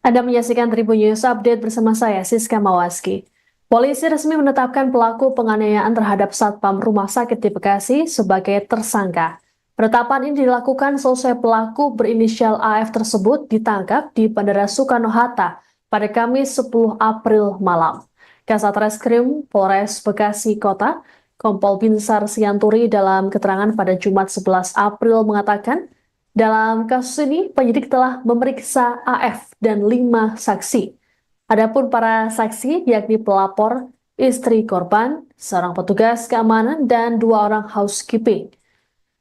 Anda menyaksikan Tribun News Update bersama saya, Siska Mawaski. Polisi resmi menetapkan pelaku penganiayaan terhadap Satpam Rumah Sakit di Bekasi sebagai tersangka. Penetapan ini dilakukan selesai pelaku berinisial AF tersebut ditangkap di Bandara Soekarno-Hatta pada Kamis 10 April malam. Kasat Reskrim Polres Bekasi Kota, Kompol Binsar Sianturi dalam keterangan pada Jumat 11 April mengatakan, dalam kasus ini, penyidik telah memeriksa AF dan 5 saksi. Adapun para saksi yakni pelapor, istri korban, seorang petugas keamanan, dan 2 orang housekeeping.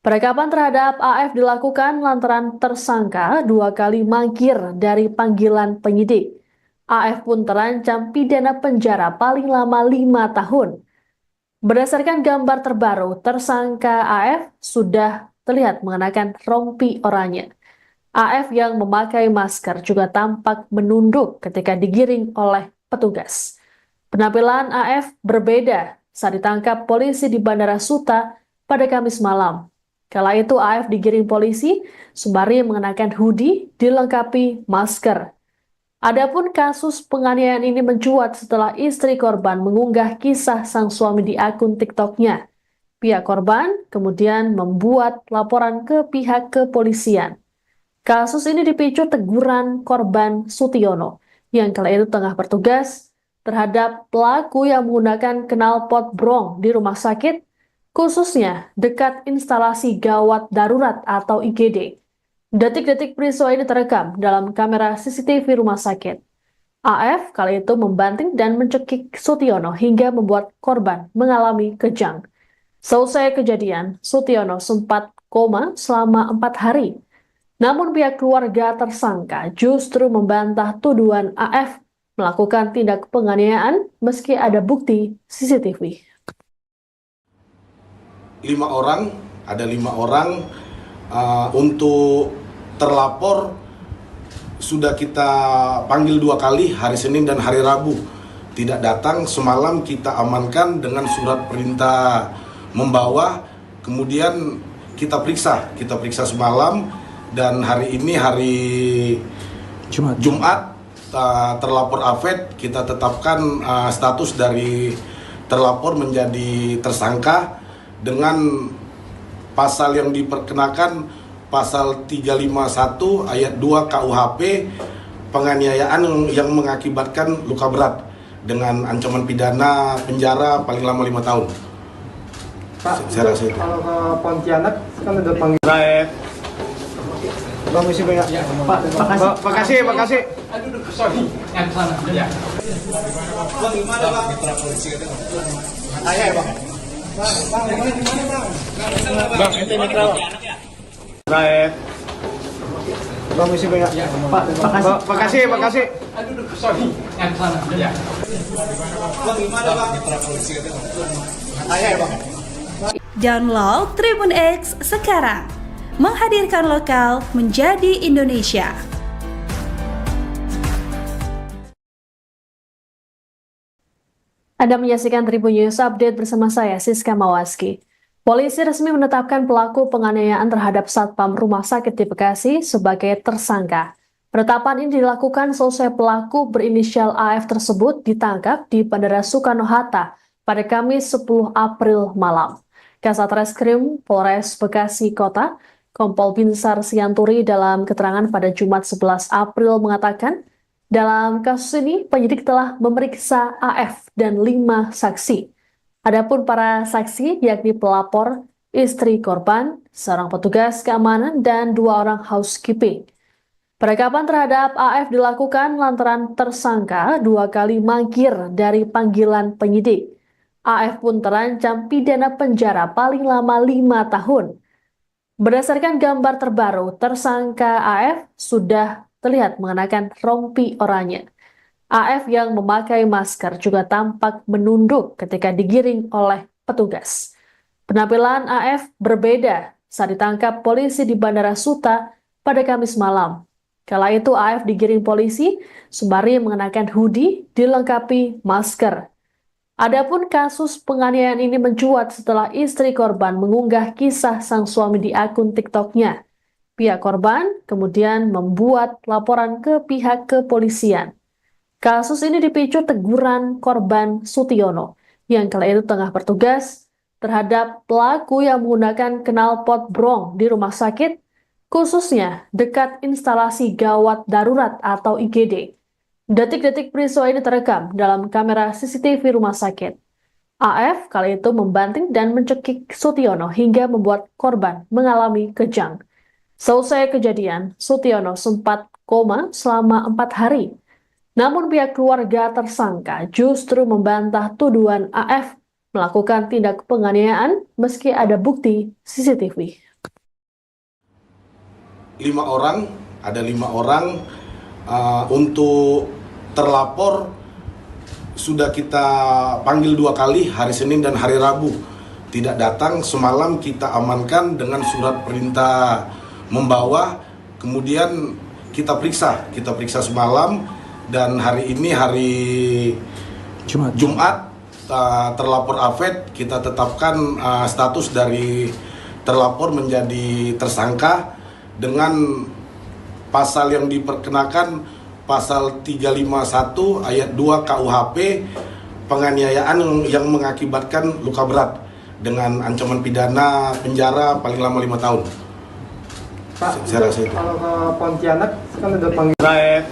Penangkapan terhadap AF dilakukan lantaran tersangka 2 kali mangkir dari panggilan penyidik. AF pun terancam pidana penjara paling lama 5 tahun. Berdasarkan gambar terbaru, tersangka AF sudah terlihat mengenakan rompi oranye. AF yang memakai masker juga tampak menunduk ketika digiring oleh petugas. Penampilan AF berbeda saat ditangkap polisi di Bandara Suta pada Kamis malam. Kala itu AF digiring polisi sembari mengenakan hoodie dilengkapi masker. Adapun kasus penganiayaan ini mencuat setelah istri korban mengunggah kisah sang suami di akun TikTok-nya. Pihak korban kemudian membuat laporan ke pihak kepolisian. Kasus ini dipicu teguran korban Sutiono yang kala itu tengah bertugas terhadap pelaku yang menggunakan knalpot brong di rumah sakit, khususnya dekat instalasi gawat darurat atau IGD. Detik-detik peristiwa ini terekam dalam kamera CCTV rumah sakit. AF kali itu membanting dan mencekik Sutiono hingga membuat korban mengalami kejang. Selesai kejadian, Sutiono sempat koma selama 4 hari. Namun pihak keluarga tersangka justru membantah tuduhan AF melakukan tindak penganiayaan meski ada bukti CCTV. Ada 5 orang untuk terlapor sudah kita panggil 2 kali, hari Senin dan hari Rabu. Tidak datang, semalam kita amankan dengan surat perintah membawa, kemudian kita periksa semalam, dan hari ini hari Jumat terlapor AFED kita tetapkan status dari terlapor menjadi tersangka dengan pasal yang diperkenakan pasal 351 ayat 2 KUHP, penganiayaan yang mengakibatkan luka berat dengan ancaman pidana penjara paling lama 5 tahun. Pak, Saya rasa itu. kalau ke Pontianak kan udah panggil. Bagus sih banyak. Ya, Pak, makasih. Aduh, sorry. Yang sana. Ya. Bang, gimana Bang? Mitra polisi itu. Saya Bang. Bang, itu mitra Bang. Baik. Bagus sih banyak. Pak, makasih. Aduh, sorry. Yang sana. Ya. Bang, gimana Bang? Mitra polisi itu. Saya Bang. Download Tribun X sekarang, menghadirkan lokal menjadi Indonesia. Anda menyaksikan Tribun News Update bersama saya, Siska Mawaski. Polisi resmi menetapkan pelaku penganiayaan terhadap Satpam Rumah Sakit di Bekasi sebagai tersangka. Penetapan ini dilakukan selesai pelaku berinisial AF tersebut ditangkap di Bandara Soekarno-Hatta pada Kamis 10 April malam. Kasat Reskrim Polres Bekasi Kota, Kompol Binsar Sianturi dalam keterangan pada Jumat 11 April mengatakan, dalam kasus ini penyidik telah memeriksa AF dan 5 saksi. Adapun para saksi yakni pelapor, istri korban, seorang petugas keamanan, dan 2 orang housekeeping. Penangkapan terhadap AF dilakukan lantaran tersangka 2 kali mangkir dari panggilan penyidik. AF pun terancam pidana penjara paling lama 5 tahun. Berdasarkan gambar terbaru, tersangka AF sudah terlihat mengenakan rompi oranye. AF yang memakai masker juga tampak menunduk ketika digiring oleh petugas. Penampilan AF berbeda saat ditangkap polisi di Bandara Suta pada Kamis malam. Kala itu AF digiring polisi sembari mengenakan hoodie dilengkapi masker. Adapun kasus penganiayaan ini mencuat setelah istri korban mengunggah kisah sang suami di akun TikTok-nya. pihak korban kemudian membuat laporan ke pihak kepolisian. Kasus ini dipicu teguran korban Sutiono yang kala itu tengah bertugas terhadap pelaku yang menggunakan knalpot brong di rumah sakit, khususnya dekat instalasi gawat darurat atau IGD. Detik-detik peristiwa ini terekam dalam kamera CCTV rumah sakit. AF kali itu membanting dan mencekik Sutiono hingga membuat korban mengalami kejang. Selesai kejadian, Sutiono sempat koma selama 4 hari. Namun pihak keluarga tersangka justru membantah tuduhan AF melakukan tindak penganiayaan meski ada bukti CCTV. 5 orang, ada 5 orang untuk terlapor sudah kita panggil 2 kali, hari Senin dan hari Rabu. Tidak datang, semalam kita amankan dengan surat perintah membawa, kemudian kita periksa semalam, dan hari ini hari Jumat terlapor AFED kita tetapkan status dari terlapor menjadi tersangka dengan pasal yang diperkenakan pasal 351 ayat 2 KUHP, penganiayaan yang mengakibatkan luka berat dengan ancaman pidana penjara paling lama 5 tahun. Pak, Saya rasa itu. kalau ke Pontianak kan ada panggil. Baik.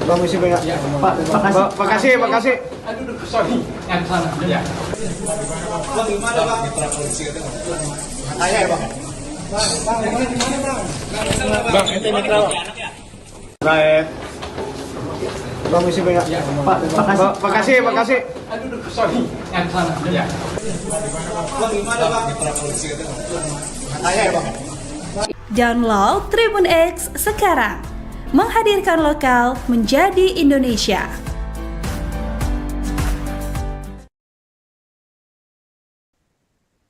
Bang misi banyak. Pak, makasih. Aduh, sorry. Yang sana. Ya. Bang, gimana Bang? Mitra polisi itu. Tanya ya Bang. Bang, itu mitra Bang. Baik. Bang misi banyak. Pak, makasih. Aduh, sorry. Yang sana. Ya. Bang, gimana Bang? Mitra polisi itu. Tanya ya Bang. Download Tribun X sekarang, menghadirkan lokal menjadi Indonesia.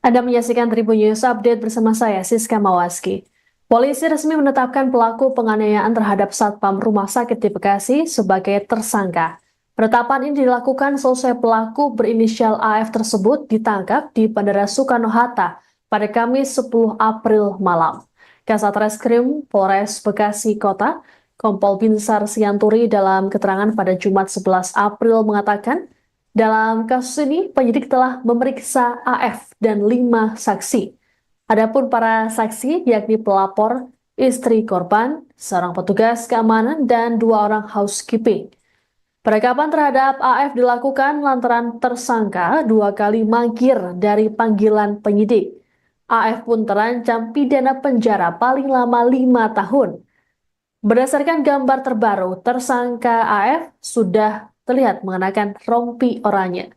Anda menyaksikan Tribun News Update bersama saya, Siska Mawaski. Polisi resmi menetapkan pelaku penganiayaan terhadap Satpam Rumah Sakit di Bekasi sebagai tersangka. Penetapan ini dilakukan selesai pelaku berinisial AF tersebut ditangkap di Bandara Soekarno-Hatta pada Kamis 10 April malam. Kasat Reskrim Polres Bekasi Kota, Kompol Binsar Sianturi dalam keterangan pada Jumat 11 April mengatakan, dalam kasus ini penyidik telah memeriksa AF dan 5 saksi. Adapun para saksi yakni pelapor, istri korban, seorang petugas keamanan, dan 2 orang housekeeping. Penangkapan terhadap AF dilakukan lantaran tersangka 2 kali mangkir dari panggilan penyidik. AF pun terancam pidana penjara paling lama 5 tahun. Berdasarkan gambar terbaru, tersangka AF sudah terlihat mengenakan rompi oranye.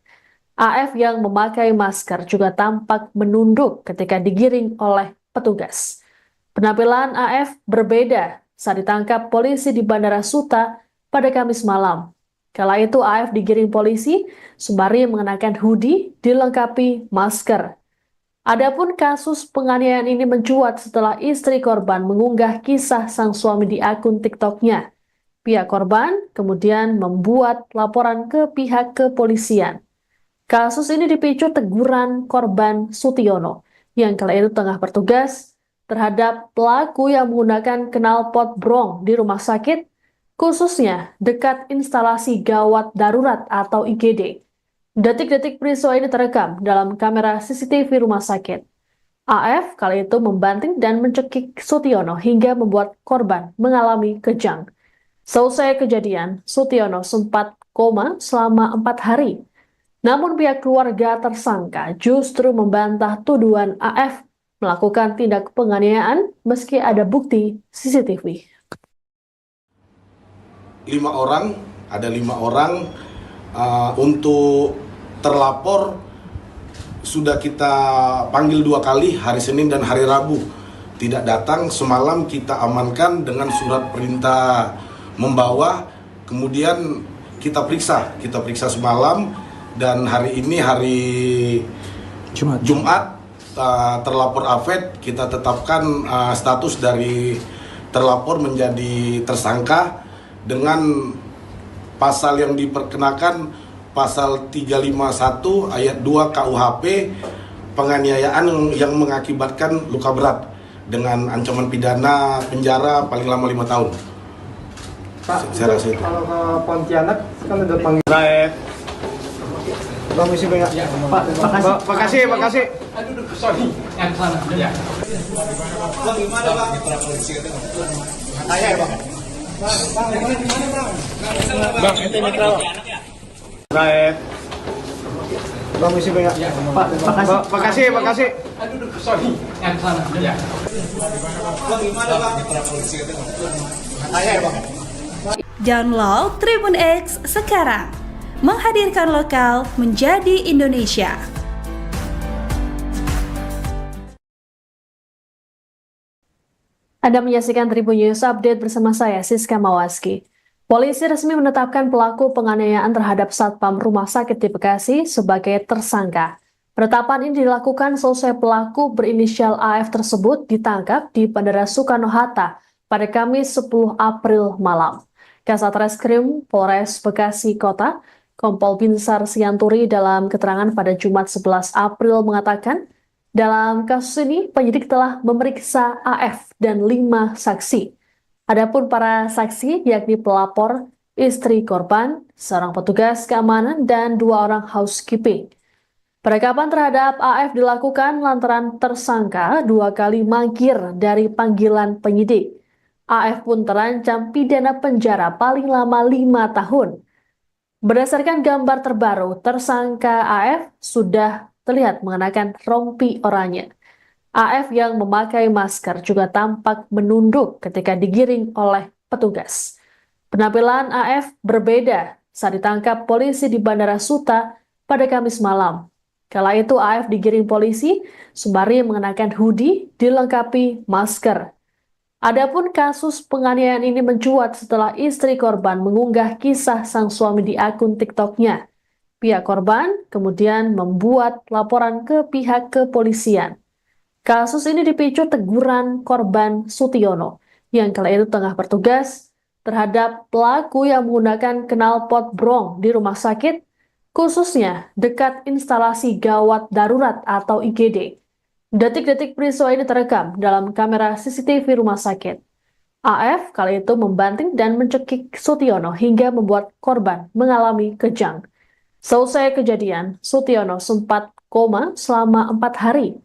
AF yang memakai masker juga tampak menunduk ketika digiring oleh petugas. Penampilan AF berbeda saat ditangkap polisi di Bandara Suta pada Kamis malam. Kala itu AF digiring polisi sembari mengenakan hoodie dilengkapi masker. Adapun kasus penganiayaan ini mencuat setelah istri korban mengunggah kisah sang suami di akun TikTok-nya. Pihak korban kemudian membuat laporan ke pihak kepolisian. Kasus ini dipicu teguran korban Sutiono yang kala itu tengah bertugas terhadap pelaku yang menggunakan knalpot brong di rumah sakit, khususnya dekat instalasi gawat darurat atau IGD. Detik-detik peristiwa ini terekam dalam kamera CCTV rumah sakit. AF kali itu membanting dan mencekik Sutiono hingga membuat korban mengalami kejang. Selesai kejadian, Sutiono sempat koma selama 4 hari. Namun pihak keluarga tersangka justru membantah tuduhan AF melakukan tindak penganiayaan meski ada bukti CCTV. 5 orang, ada 5 orang untuk terlapor sudah kita panggil 2 kali, hari Senin dan hari Rabu. Tidak datang, semalam kita amankan dengan surat perintah membawa, kemudian kita periksa semalam, dan hari ini hari Jumat terlapor AFED kita tetapkan status dari terlapor menjadi tersangka dengan pasal yang diperkenakan pasal 351 ayat 2 KUHP, penganiayaan yang mengakibatkan luka berat dengan ancaman pidana penjara paling lama 5 tahun. Pak, Saya rasa itu. kalau ke Pontianak kan udah panggil Raib. Permisi banyak. Ya. Pak, makasih. Aduh, sorry. Yang sana. Ya. Bang, ente mitra. Raib. Permisi banyak. Ya. Pak, makasih. Aduh, sorry. Yang sana. Ya. Download Tribun X sekarang. Menghadirkan lokal menjadi Indonesia. Anda menyaksikan Tribun News Update bersama saya, Siska Mawaski. Polisi resmi menetapkan pelaku penganiayaan terhadap Satpam Rumah Sakit di Bekasi sebagai tersangka. Penetapan ini dilakukan selesai pelaku berinisial AF tersebut ditangkap di Bandara Soekarno-Hatta pada Kamis 10 April malam. Kasat Reskrim Polres Bekasi Kota, Kompol Binsar Sianturi dalam keterangan pada Jumat 11 April mengatakan, dalam kasus ini penyidik telah memeriksa AF dan 5 saksi. Adapun para saksi yakni pelapor, istri korban, seorang petugas keamanan, dan 2 orang housekeeping. Penangkapan terhadap AF dilakukan lantaran tersangka 2 kali mangkir dari panggilan penyidik. AF pun terancam pidana penjara paling lama 5 tahun. Berdasarkan gambar terbaru, tersangka AF sudah terlihat mengenakan rompi oranye. AF yang memakai masker juga tampak menunduk ketika digiring oleh petugas. Penampilan AF berbeda saat ditangkap polisi di Bandara Suta pada Kamis malam. Kala itu AF digiring polisi sembari mengenakan hoodie dilengkapi masker. Adapun kasus penganiayaan ini mencuat setelah istri korban mengunggah kisah sang suami di akun TikTok-nya. Pihak korban kemudian membuat laporan ke pihak kepolisian. Kasus ini dipicu teguran korban Sutiono yang kala itu tengah bertugas terhadap pelaku yang menggunakan knalpot brong di rumah sakit, khususnya dekat instalasi gawat darurat atau IGD. Detik-detik peristiwa ini terekam dalam kamera CCTV rumah sakit. AF kali itu membanting dan mencekik Sutiono hingga membuat korban mengalami kejang. Selesai kejadian, Sutiono sempat koma selama 4 hari.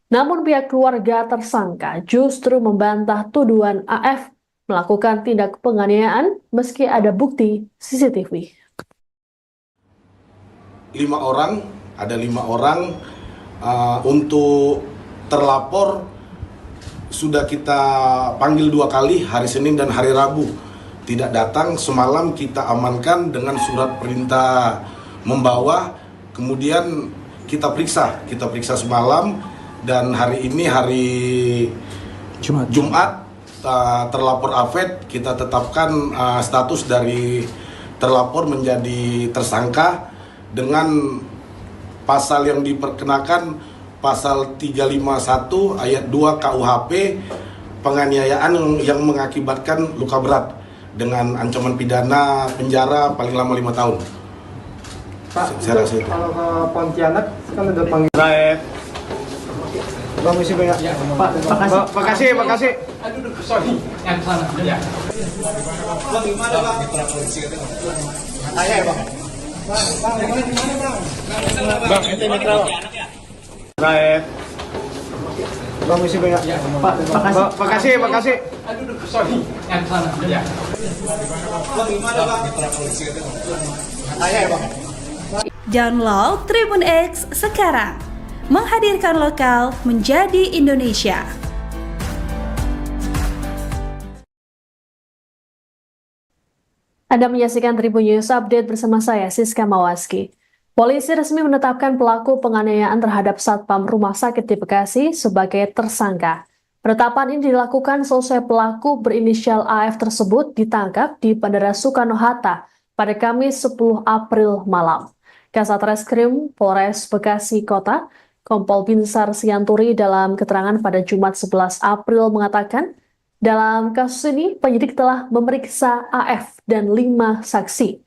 Namun pihak keluarga tersangka justru membantah tuduhan AF melakukan tindak penganiayaan meski ada bukti CCTV. 5 orang, ada 5 orang untuk terlapor sudah kita panggil 2 kali, hari Senin dan hari Rabu. Tidak datang, semalam kita amankan dengan surat perintah membawa, kemudian kita periksa semalam, dan hari ini hari Jumat terlapor AFED kita tetapkan status dari terlapor menjadi tersangka dengan pasal yang diperkenakan pasal 351 ayat 2 KUHP penganiayaan yang mengakibatkan luka berat dengan ancaman pidana penjara paling lama 5 tahun. Pak, Saya rasa itu. kalau ke Pontianak kan udah panggil Raib. Permisi banyak. Ya. Pak, makasih. Aduh, sorry. Yang sana. Ya. Bang, ente mitra. Raib. Permisi banyak. Ya. Pak, makasih. Aduh, sorry. Yang sana. Ya. Download Tribun X sekarang. Menghadirkan lokal menjadi Indonesia. Anda menyaksikan Tribun News Update bersama saya, Siska Mawaski. Polisi resmi menetapkan pelaku penganiayaan terhadap Satpam Rumah Sakit di Bekasi sebagai tersangka. Penetapan ini dilakukan selesai pelaku berinisial AF tersebut ditangkap di Bandara Soekarno-Hatta pada Kamis 10 April malam. Kasat Reskrim Polres Bekasi Kota, Kompol Binsar Sianturi dalam keterangan pada Jumat 11 April mengatakan, dalam kasus ini penyidik telah memeriksa AF dan 5 saksi.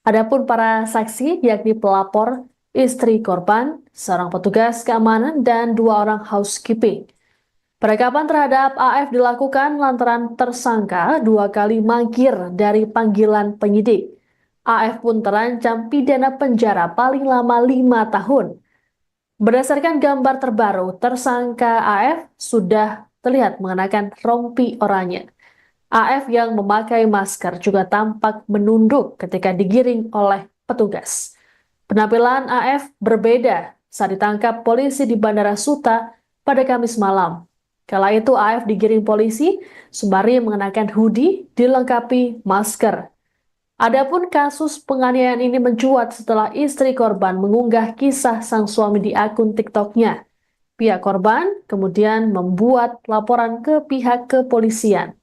Adapun para saksi yakni pelapor, istri korban, seorang petugas keamanan, dan 2 orang housekeeping. Penangkapan terhadap AF dilakukan lantaran tersangka 2 kali mangkir dari panggilan penyidik. AF pun terancam pidana penjara paling lama 5 tahun. Berdasarkan gambar terbaru, tersangka AF sudah terlihat mengenakan rompi oranye. AF yang memakai masker juga tampak menunduk ketika digiring oleh petugas. Penampilan AF berbeda saat ditangkap polisi di Bandara Suta pada Kamis malam. Kala itu AF digiring polisi sembari mengenakan hoodie dilengkapi masker. Adapun kasus penganiayaan ini mencuat setelah istri korban mengunggah kisah sang suami di akun TikTok-nya. Pihak korban kemudian membuat laporan ke pihak kepolisian.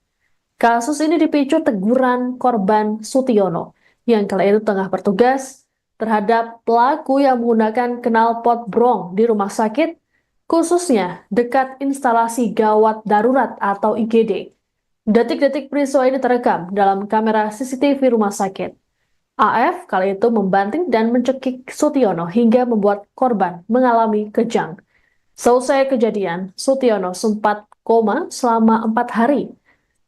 Kasus ini dipicu teguran korban Sutiono yang kala itu tengah bertugas terhadap pelaku yang menggunakan knalpot brong di rumah sakit, khususnya dekat instalasi gawat darurat atau IGD. Detik-detik peristiwa ini terekam dalam kamera CCTV rumah sakit. AF kali itu membanting dan mencekik Sutiono hingga membuat korban mengalami kejang. Selesai kejadian, Sutiono sempat koma selama 4 hari.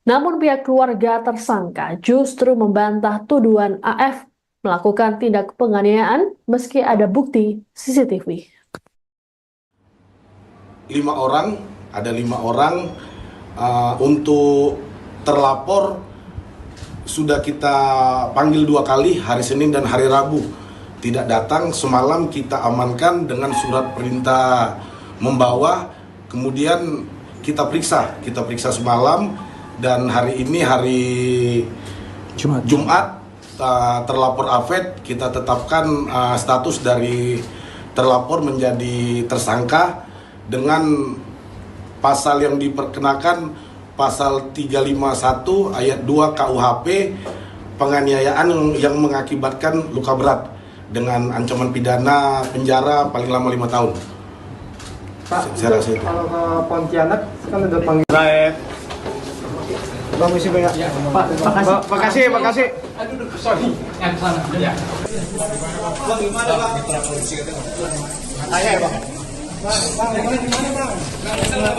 Namun pihak keluarga tersangka justru membantah tuduhan AF melakukan tindak penganiayaan meski ada bukti CCTV. 5 orang, ada 5 orang untuk terlapor sudah kita panggil 2 kali, hari Senin dan hari Rabu. Tidak datang, semalam kita amankan dengan surat perintah membawa, kemudian kita periksa semalam, dan hari ini hari Jumat terlapor AFED kita tetapkan status dari terlapor menjadi tersangka dengan pasal yang diperkenakan pasal 351 ayat 2 KUHP, penganiayaan yang mengakibatkan luka berat dengan ancaman pidana penjara paling lama 5 tahun. Pak, Saya rasa itu. kalau ke Pontianak kan ada panggilan. Permisi banyak. Pak, makasih. Aduh, sorry. Yang sana. Ya.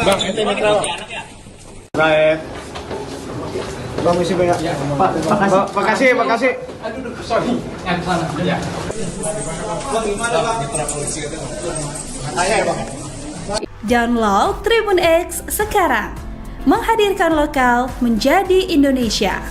Bang, ente mitra. Right. Permisi banyak. Pak, makasih. Aduh, sorry. Yang sana. Ya. Download Tribun X sekarang. Menghadirkan lokal menjadi Indonesia.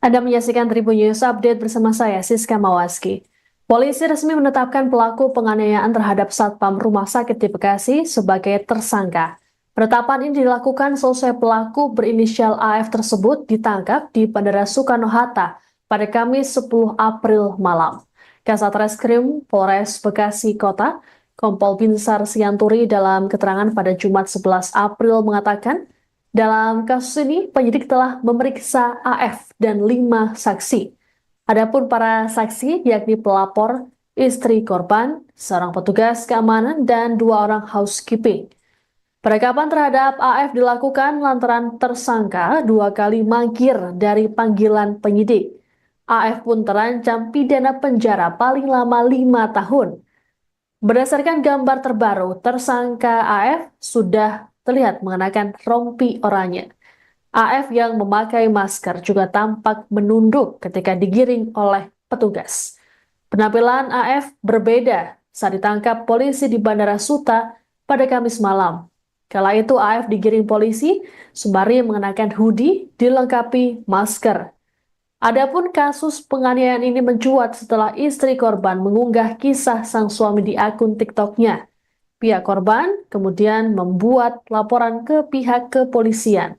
Anda menyaksikan Tribun News Update bersama saya, Siska Mawaski. Polisi resmi menetapkan pelaku penganiayaan terhadap Satpam Rumah Sakit di Bekasi sebagai tersangka. Penetapan ini dilakukan selesai pelaku berinisial AF tersebut ditangkap di Bandara Soekarno-Hatta pada Kamis 10 April malam. Kasat Reskrim Polres Bekasi Kota, Kompol Binsar Sianturi dalam keterangan pada Jumat 11 April mengatakan, dalam kasus ini penyidik telah memeriksa AF dan 5 saksi. Adapun para saksi yakni pelapor, istri korban, seorang petugas keamanan, dan 2 orang housekeeping. Penangkapan terhadap AF dilakukan lantaran tersangka 2 kali mangkir dari panggilan penyidik. AF pun terancam pidana penjara paling lama 5 tahun. Berdasarkan gambar terbaru, tersangka AF sudah terlihat mengenakan rompi oranye. AF yang memakai masker juga tampak menunduk ketika digiring oleh petugas. Penampilan AF berbeda saat ditangkap polisi di Bandara Suta pada Kamis malam. Kala itu AF digiring polisi sembari mengenakan hoodie dilengkapi masker. Adapun kasus penganiayaan ini mencuat setelah istri korban mengunggah kisah sang suami di akun TikTok-nya. Pihak korban kemudian membuat laporan ke pihak kepolisian.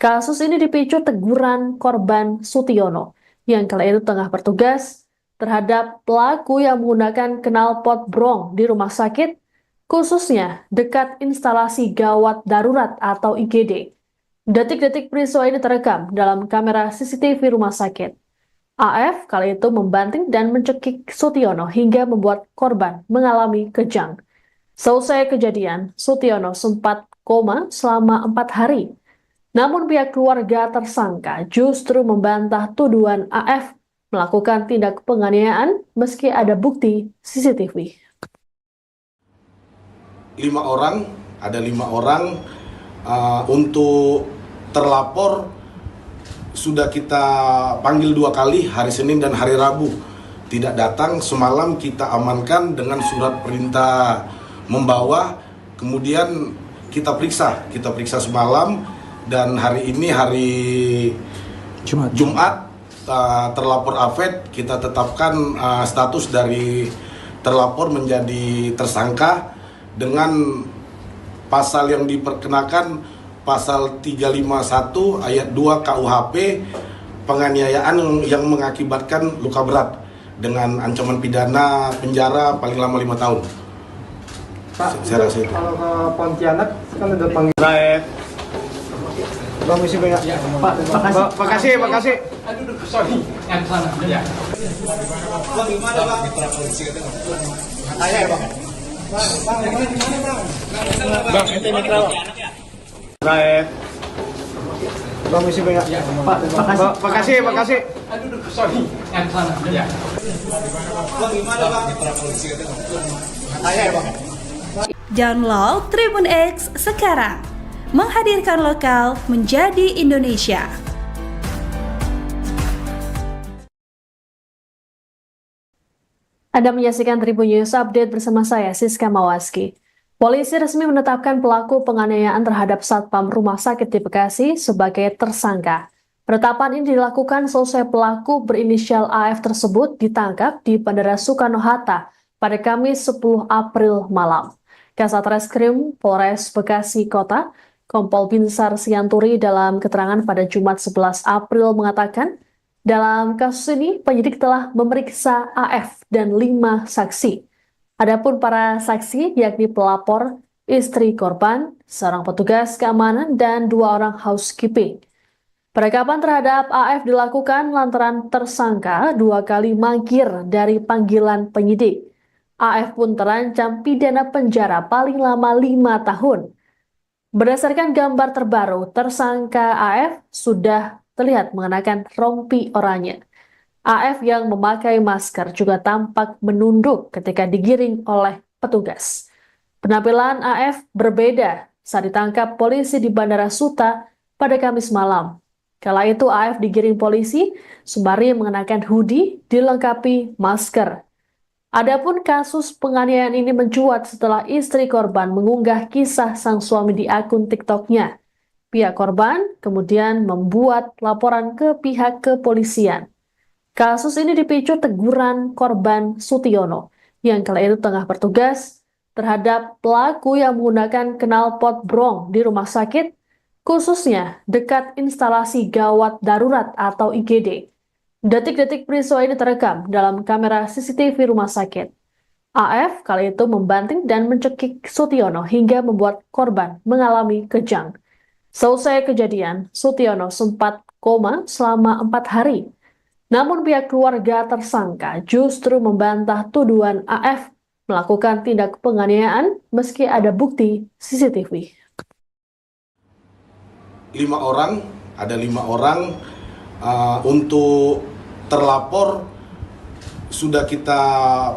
Kasus ini dipicu teguran korban Sutiono yang kala itu tengah bertugas terhadap pelaku yang menggunakan knalpot brong di rumah sakit, khususnya dekat instalasi gawat darurat atau IGD. Detik-detik peristiwa ini terekam dalam kamera CCTV rumah sakit. AF kali itu membanting dan mencekik Sutiono hingga membuat korban mengalami kejang. Selesai kejadian, Sutiono sempat koma selama 4 hari. Namun pihak keluarga tersangka justru membantah tuduhan AF melakukan tindak penganiayaan meski ada bukti CCTV. ada 5 orang. Untuk terlapor sudah kita panggil 2 kali, hari Senin dan hari Rabu tidak datang. Semalam kita amankan dengan surat perintah membawa, kemudian kita periksa semalam, dan hari ini hari Jumat terlapor Afed kita tetapkan status dari terlapor menjadi tersangka dengan pasal yang diperkenakan, pasal 351 ayat 2 KUHP, penganiayaan yang mengakibatkan luka berat dengan ancaman pidana penjara paling lama 5 tahun. Pak, Saya rasa itu. kalau ke Pontianak kan udah panggil Raib. Permisi banyak. Ya. Pak, makasih. Aduh, sorry. Yang sana. Ya. Bang, ente mitra. Raib. Permisi banyak. Ya. Pak, makasih. Aduh, sorry. Yang sana. Ya. Download Tribun X sekarang. Menghadirkan lokal menjadi Indonesia. Anda menyaksikan Tribun News Update bersama saya, Siska Mawaski. Polisi resmi menetapkan pelaku penganiayaan terhadap Satpam Rumah Sakit di Bekasi sebagai tersangka. Penetapan ini dilakukan selesai pelaku berinisial AF tersebut ditangkap di Bandara Soekarno-Hatta pada Kamis 10 April malam. Kasat Reskrim Polres Bekasi Kota, Kompol Binsar Sianturi dalam keterangan pada Jumat 11 April mengatakan, dalam kasus ini penyidik telah memeriksa AF dan 5 saksi. Adapun para saksi yakni pelapor, istri korban, seorang petugas keamanan, dan 2 orang housekeeping. Penangkapan terhadap AF dilakukan lantaran tersangka 2 kali mangkir dari panggilan penyidik. AF pun terancam pidana penjara paling lama 5 tahun. Berdasarkan gambar terbaru, tersangka AF sudah terlihat mengenakan rompi oranye. AF yang memakai masker juga tampak menunduk ketika digiring oleh petugas. Penampilan AF berbeda saat ditangkap polisi di Bandara Suta pada Kamis malam. Kala itu AF digiring polisi sembari mengenakan hoodie dilengkapi masker. Adapun kasus penganiayaan ini mencuat setelah istri korban mengunggah kisah sang suami di akun TikTok-nya. Pihak korban kemudian membuat laporan ke pihak kepolisian. Kasus ini dipicu teguran korban Sutiono yang kala itu tengah bertugas terhadap pelaku yang menggunakan knalpot brong di rumah sakit, khususnya dekat instalasi gawat darurat atau IGD. Detik-detik peristiwa ini terekam dalam kamera CCTV rumah sakit. AF kali itu membanting dan mencekik Sutiono hingga membuat korban mengalami kejang. Selesai kejadian, Sutiono sempat koma selama 4 hari. Namun pihak keluarga tersangka justru membantah tuduhan AF melakukan tindak penganiayaan meski ada bukti CCTV. 5 orang, ada 5 orang. Untuk terlapor sudah kita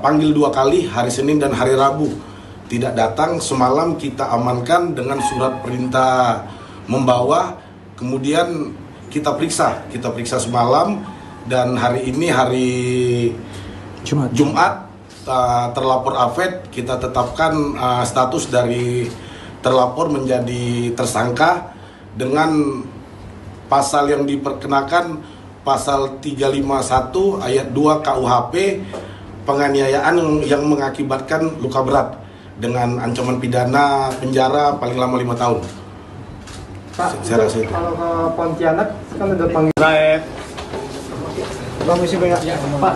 panggil 2 kali, hari Senin dan hari Rabu tidak datang. Semalam kita amankan dengan surat perintah membawa, kemudian kita periksa semalam, dan hari ini hari Jumat terlapor Afed kita tetapkan status dari terlapor menjadi tersangka dengan pasal yang diperkenakan, pasal 351 ayat 2 KUHP, penganiayaan yang mengakibatkan luka berat dengan ancaman pidana penjara paling lama 5 tahun. Pak, Saya rasa itu. kalau ke Pontianak kan udah panggil Raib. Permisi banyak. Ya. Pak,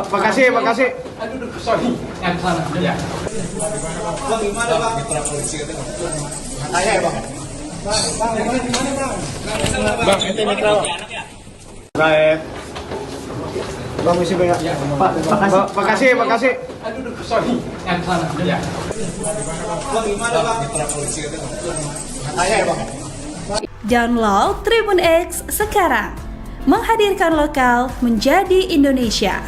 makasih. Aduh, sorry. Yang sana. Ya. Bang, ente mitra. Raib. Permisi banyak. Ya. Pak, makasih. Aduh, sorry. Yang sana. Ya. Download Tribun X sekarang. Menghadirkan lokal menjadi Indonesia.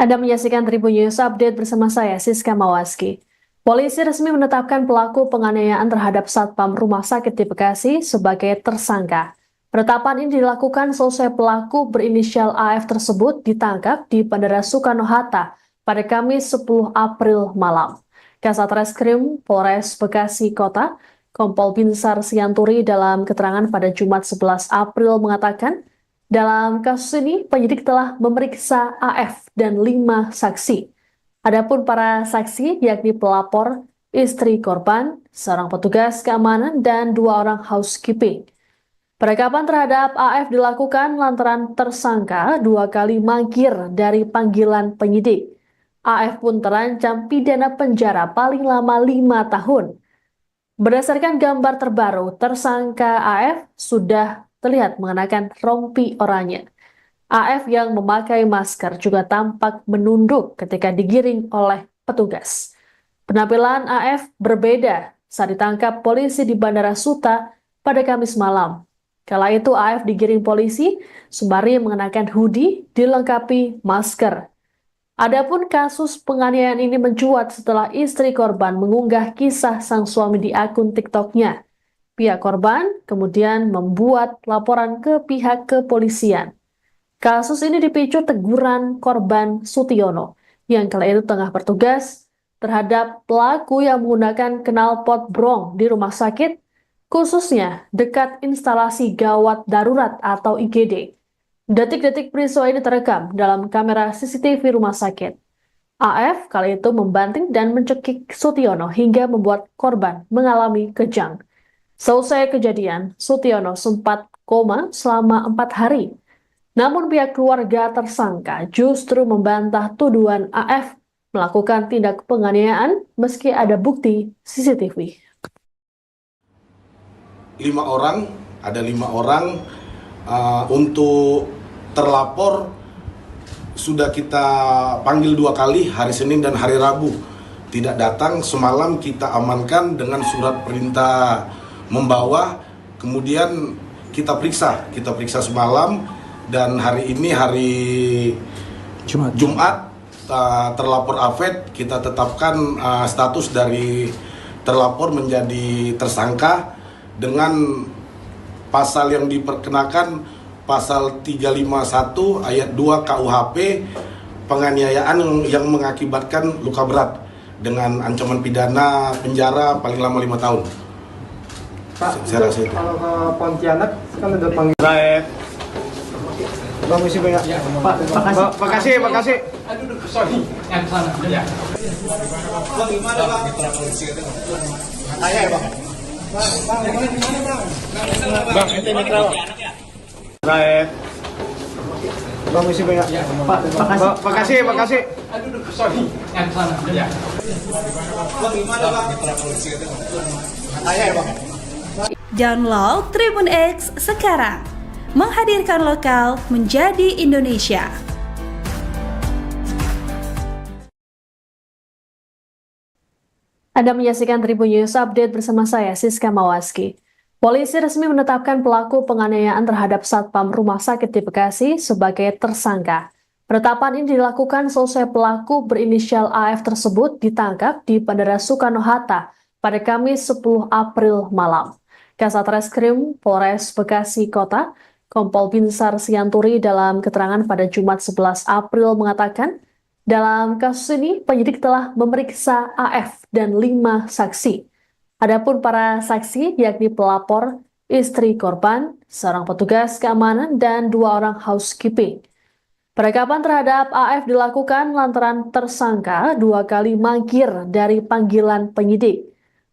Anda menyaksikan Tribun News Update bersama saya, Siska Mawaski. Polisi resmi menetapkan pelaku penganiayaan terhadap Satpam Rumah Sakit di Bekasi sebagai tersangka. Penetapan ini dilakukan selesai pelaku berinisial AF tersebut ditangkap di Bandara Soekarno-Hatta pada Kamis 10 April malam. Kasat Reskrim Polres Bekasi Kota, Kompol Binsar Sianturi dalam keterangan pada Jumat 11 April mengatakan, dalam kasus ini, penyidik telah memeriksa AF dan 5 saksi. Adapun para saksi yakni pelapor, istri korban, seorang petugas keamanan, dan 2 orang housekeeping. Penangkapan terhadap AF dilakukan lantaran tersangka 2 kali mangkir dari panggilan penyidik. AF pun terancam pidana penjara paling lama 5 tahun. Berdasarkan gambar terbaru, tersangka AF sudah terlihat mengenakan rompi oranye. AF yang memakai masker juga tampak menunduk ketika digiring oleh petugas. Penampilan AF berbeda saat ditangkap polisi di Bandara Suta pada Kamis malam. Kala itu AF digiring polisi sembari mengenakan hoodie dilengkapi masker. Adapun kasus penganiayaan ini mencuat setelah istri korban mengunggah kisah sang suami di akun TikTok-nya. Pihak korban kemudian membuat laporan ke pihak kepolisian. Kasus ini dipicu teguran korban Sutiono yang kala itu tengah bertugas terhadap pelaku yang menggunakan knalpot brong di rumah sakit, khususnya dekat instalasi gawat darurat atau IGD. Detik-detik peristiwa ini terekam dalam kamera CCTV rumah sakit. AF kala itu membanting dan mencekik Sutiono hingga membuat korban mengalami kejang. Selesai kejadian, Sutiono sempat koma selama 4 hari. Namun pihak keluarga tersangka justru membantah tuduhan AF melakukan tindak penganiayaan meski ada bukti CCTV. 5 orang, ada 5 orang untuk terlapor sudah kita panggil 2 kali, hari Senin dan hari Rabu. Tidak datang, semalam kita amankan dengan surat perintah membawa, kemudian kita periksa semalam, dan hari ini hari Jumat terlapor AFED kita tetapkan status dari terlapor menjadi tersangka dengan pasal yang diperkenakan pasal 351 ayat 2 KUHP penganiayaan yang mengakibatkan luka berat dengan ancaman pidana penjara paling lama 5 tahun. Pak, Saya rasa itu. kalau ke Pontianak kan ada panggil Raib. Permisi banyak. Pak, makasih. Aduh, sorry, yang sana. Ya. Bang, ente mitra. Raib. Permisi banyak. Pak, makasih. Aduh, sorry, yang sana. Ya. Download Tribun X sekarang. Menghadirkan lokal menjadi Indonesia. Anda menyaksikan Tribun News Update bersama saya, Siska Mawaski. Polisi resmi menetapkan pelaku penganiayaan terhadap Satpam Rumah Sakit di Bekasi sebagai tersangka. Penetapan ini dilakukan selesai pelaku berinisial AF tersebut ditangkap di Bandara Soekarno-Hatta pada Kamis 10 April malam. Kasat Reskrim Polres Bekasi Kota, Kompol Binsar Sianturi dalam keterangan pada Jumat 11 April mengatakan, dalam kasus ini penyidik telah memeriksa AF dan 5 saksi. Adapun para saksi yakni pelapor, istri korban, seorang petugas keamanan, dan 2 orang housekeeping. Penangkapan terhadap AF dilakukan lantaran tersangka 2 kali mangkir dari panggilan penyidik.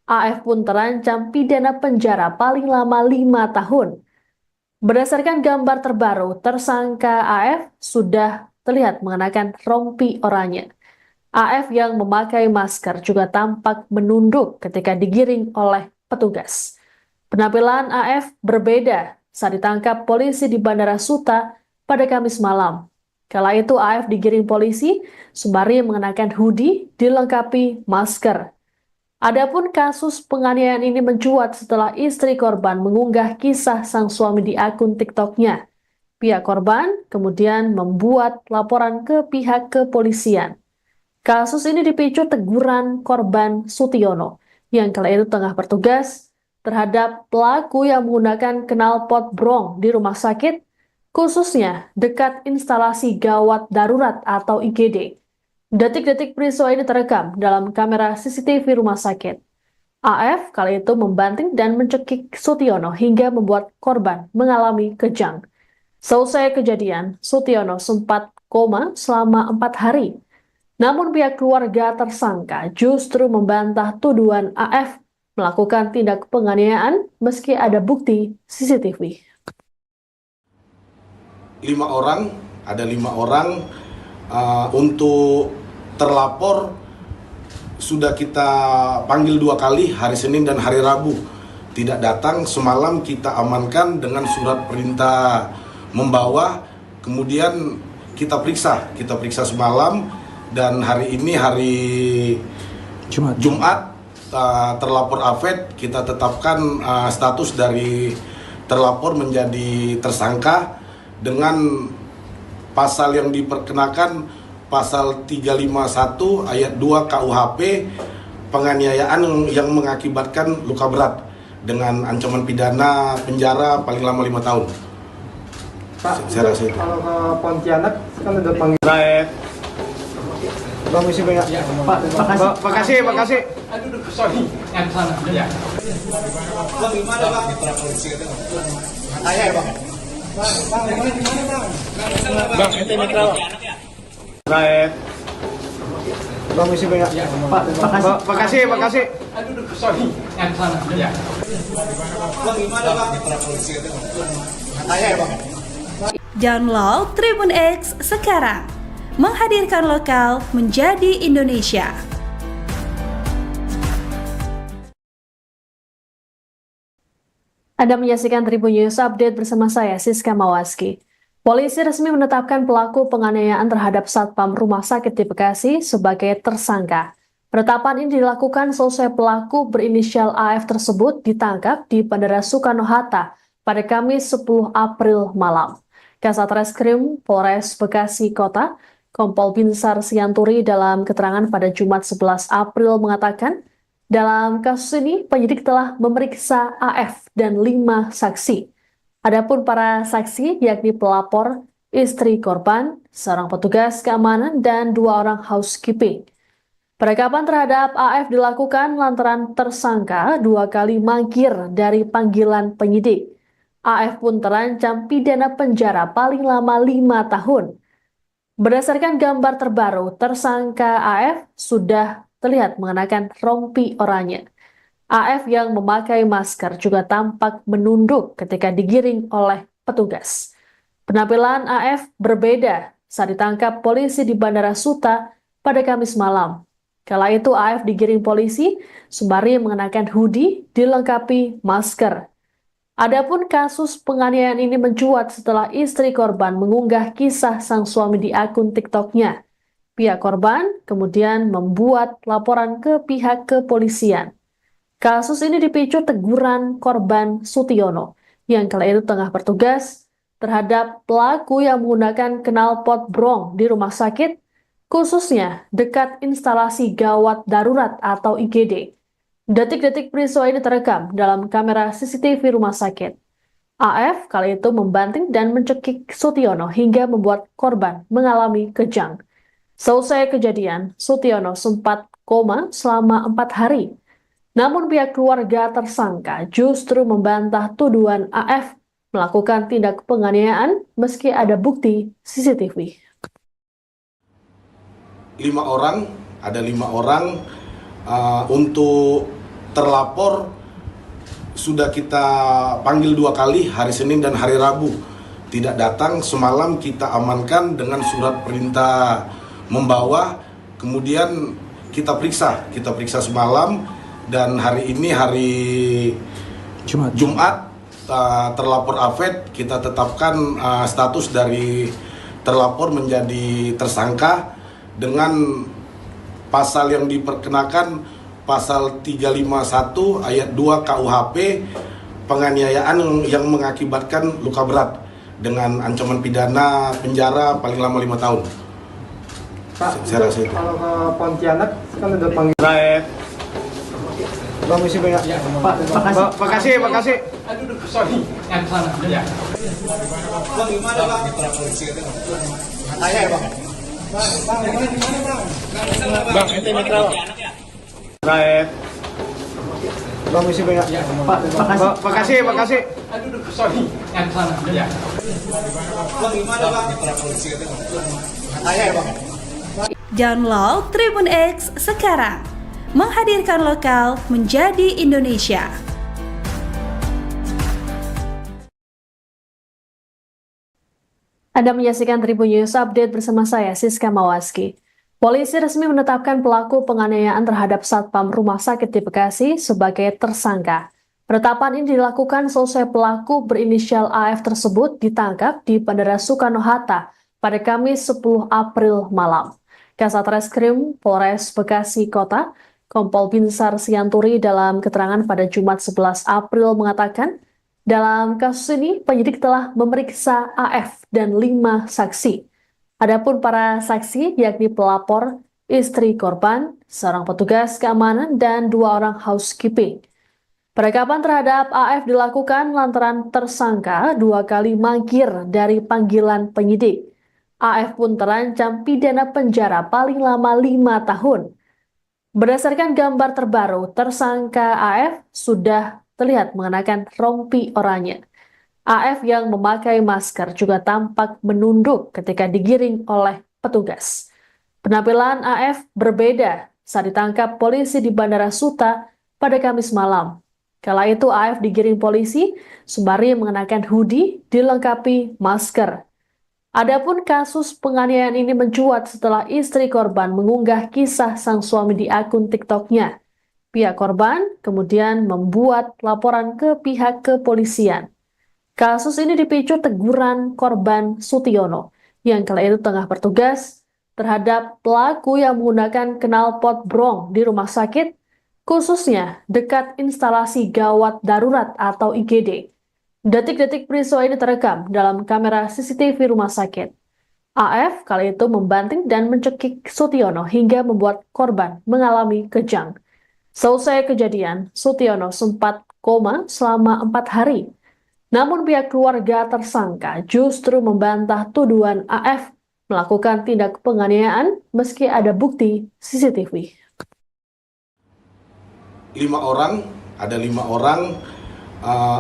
AF pun terancam pidana penjara paling lama 5 tahun. Berdasarkan gambar terbaru, tersangka AF sudah terlihat mengenakan rompi oranye. AF yang memakai masker juga tampak menunduk ketika digiring oleh petugas. Penampilan AF berbeda saat ditangkap polisi di Bandara Suta pada Kamis malam. Kala itu AF digiring polisi sembari mengenakan hoodie dilengkapi masker. Adapun kasus penganiayaan ini mencuat setelah istri korban mengunggah kisah sang suami di akun TikTok-nya. Pihak korban kemudian membuat laporan ke pihak kepolisian. Kasus ini dipicu teguran korban Sutiono yang kala itu tengah bertugas terhadap pelaku yang menggunakan knalpot brong di rumah sakit, khususnya dekat instalasi gawat darurat atau IGD. Detik-detik peristiwa ini terekam dalam kamera CCTV rumah sakit. AF kali itu membanting dan mencekik Sutiono hingga membuat korban mengalami kejang. Selesai kejadian, Sutiono sempat koma selama 4 hari. Namun pihak keluarga tersangka justru membantah tuduhan AF melakukan tindak penganiayaan meski ada bukti CCTV. Ada 5 orang untuk terlapor sudah kita panggil 2 kali, hari Senin dan hari Rabu. Tidak datang, semalam kita amankan dengan surat perintah membawa, kemudian kita periksa semalam, dan hari ini hari Jumat terlapor Afed kita tetapkan status dari terlapor menjadi tersangka dengan pasal yang diperkenakan pasal 351 ayat 2 KUHP, penganiayaan yang mengakibatkan luka berat dengan ancaman pidana penjara paling lama 5 tahun. Pak, Saya rasa itu. kalau ke Pontianak kan udah panggil Raet. Bang, misi banyak. Ya. Pak, makasih. Aduh, sorry. Yang sana. Ya. Bang, itu netral. Raet. Bang, misi banyak. Pak, makasih. Aduh, sorry. Yang sana. Ya. Download Tribun X sekarang. Menghadirkan lokal menjadi Indonesia. Anda menyaksikan Tribun News Update bersama saya, Siska Mawaski. Polisi resmi menetapkan pelaku penganiayaan terhadap Satpam Rumah Sakit di Bekasi sebagai tersangka. Penetapan ini dilakukan selesai pelaku berinisial AF tersebut ditangkap di Bandara Soekarno-Hatta pada Kamis 10 April malam. Kasat Reskrim Polres Bekasi Kota, Kompol Binsar Sianturi dalam keterangan pada Jumat 11 April mengatakan, dalam kasus ini penyidik telah memeriksa AF dan 5 saksi. Adapun para saksi yakni pelapor, istri korban, seorang petugas keamanan, dan 2 orang housekeeping. Penangkapan terhadap AF dilakukan lantaran tersangka 2 kali mangkir dari panggilan penyidik. AF pun terancam pidana penjara paling lama 5 tahun. Berdasarkan gambar terbaru, tersangka AF sudah terlihat mengenakan rompi oranye. AF yang memakai masker juga tampak menunduk ketika digiring oleh petugas. Penampilan AF berbeda saat ditangkap polisi di Bandara Suta pada Kamis malam. Kala itu AF digiring polisi sembari mengenakan hoodie dilengkapi masker. Adapun kasus penganiayaan ini mencuat setelah istri korban mengunggah kisah sang suami di akun TikTok-nya. Pihak korban kemudian membuat laporan ke pihak kepolisian. Kasus ini dipicu teguran korban Sutiono yang kala itu tengah bertugas terhadap pelaku yang menggunakan knalpot brong di rumah sakit, khususnya dekat instalasi gawat darurat atau IGD. Detik-detik peristiwa ini terekam dalam kamera CCTV rumah sakit. AF kali itu membanting dan mencekik Sutiono hingga membuat korban mengalami kejang. Selesai kejadian, Sutiono sempat koma selama 4 hari. Namun pihak keluarga tersangka justru membantah tuduhan AF melakukan tindak penganiayaan meski ada bukti CCTV. 5 orang untuk terlapor sudah kita panggil 2 kali, hari Senin dan hari Rabu. Tidak datang, semalam kita amankan dengan surat perintah membawa, kemudian kita periksa semalam, dan hari ini hari Jumat terlapor Afed kita tetapkan status dari terlapor menjadi tersangka dengan pasal yang diperkenakan pasal 351 ayat 2 KUHP, penganiayaan yang mengakibatkan luka berat dengan ancaman pidana penjara paling lama 5 tahun. Pak, Saya rasa itu. kalau ke Pontianak kan ada panggilan. Baik. Permisi banyak. Pak, makasih. Aduh, sorry. Yang sana. Ya. Baik. Permisi banyak. Pak, makasih. Aduh, sorry. Yang sana. Ya. Download Tribun X sekarang. Menghadirkan lokal menjadi Indonesia. Anda menyaksikan Tribun News Update bersama saya, Siska Mawaski. Polisi resmi menetapkan pelaku penganiayaan terhadap Satpam Rumah Sakit di Bekasi sebagai tersangka. Penetapan ini dilakukan selesai pelaku berinisial AF tersebut ditangkap di Bandara Soekarno-Hatta pada Kamis 10 April malam. Kasat Reskrim Polres Bekasi Kota, Kompol Binsar Sianturi dalam keterangan pada Jumat 11 April mengatakan, dalam kasus ini penyidik telah memeriksa AF dan 5 saksi. Adapun para saksi yakni pelapor, istri korban, seorang petugas keamanan, dan 2 orang housekeeping. Penangkapan terhadap AF dilakukan lantaran tersangka 2 kali mangkir dari panggilan penyidik. AF pun terancam pidana penjara paling lama 5 tahun. Berdasarkan gambar terbaru, tersangka AF sudah terlihat mengenakan rompi oranye. AF yang memakai masker juga tampak menunduk ketika digiring oleh petugas. Penampilan AF berbeda saat ditangkap polisi di Bandara Suta pada Kamis malam. Kala itu AF digiring polisi sembari mengenakan hoodie dilengkapi masker. Adapun kasus penganiayaan ini mencuat setelah istri korban mengunggah kisah sang suami di akun TikTok-nya. Pihak korban kemudian membuat laporan ke pihak kepolisian. Kasus ini dipicu teguran korban Sutiono yang kala itu tengah bertugas terhadap pelaku yang menggunakan knalpot brong di rumah sakit, khususnya dekat instalasi gawat darurat atau IGD. Detik-detik peristiwa ini terekam dalam kamera CCTV rumah sakit. AF kali itu membanting dan mencekik Sutiono hingga membuat korban mengalami kejang. Selesai kejadian, Sutiono sempat koma selama 4 hari. Namun pihak keluarga tersangka justru membantah tuduhan AF melakukan tindak penganiayaan meski ada bukti CCTV. 5 orang, ada 5 orang.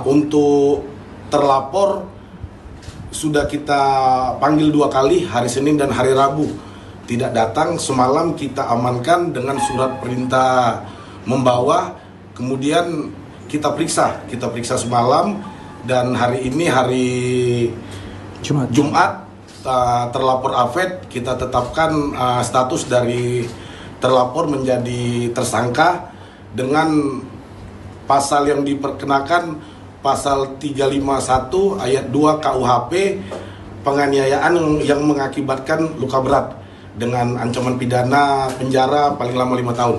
Untuk terlapor sudah kita panggil 2 kali, hari Senin dan hari Rabu. Tidak datang, semalam kita amankan dengan surat perintah membawa, kemudian kita periksa semalam, dan hari ini hari Jumat terlapor AFED kita tetapkan status dari terlapor menjadi tersangka dengan pasal yang diperkenakan pasal 351 ayat 2 KUHP penganiayaan yang mengakibatkan luka berat dengan ancaman pidana penjara paling lama 5 tahun.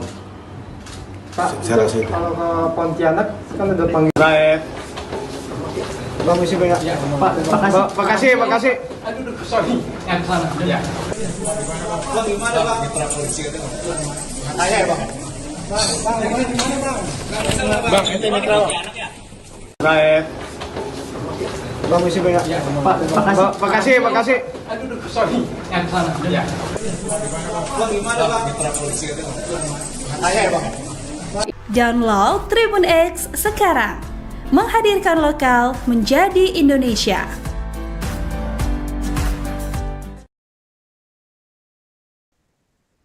Pak, Saya rasa itu. kalau ke Pontianak kan ada panggilan. Baik. Permisi banyak. Pak, makasih. Aduh, sorry. Yang sana. Ya. Baik. Permisi banyak. Pak, makasih. Aduh, sorry. Yang sana. Ya. Download Tribun X sekarang. Menghadirkan lokal menjadi Indonesia.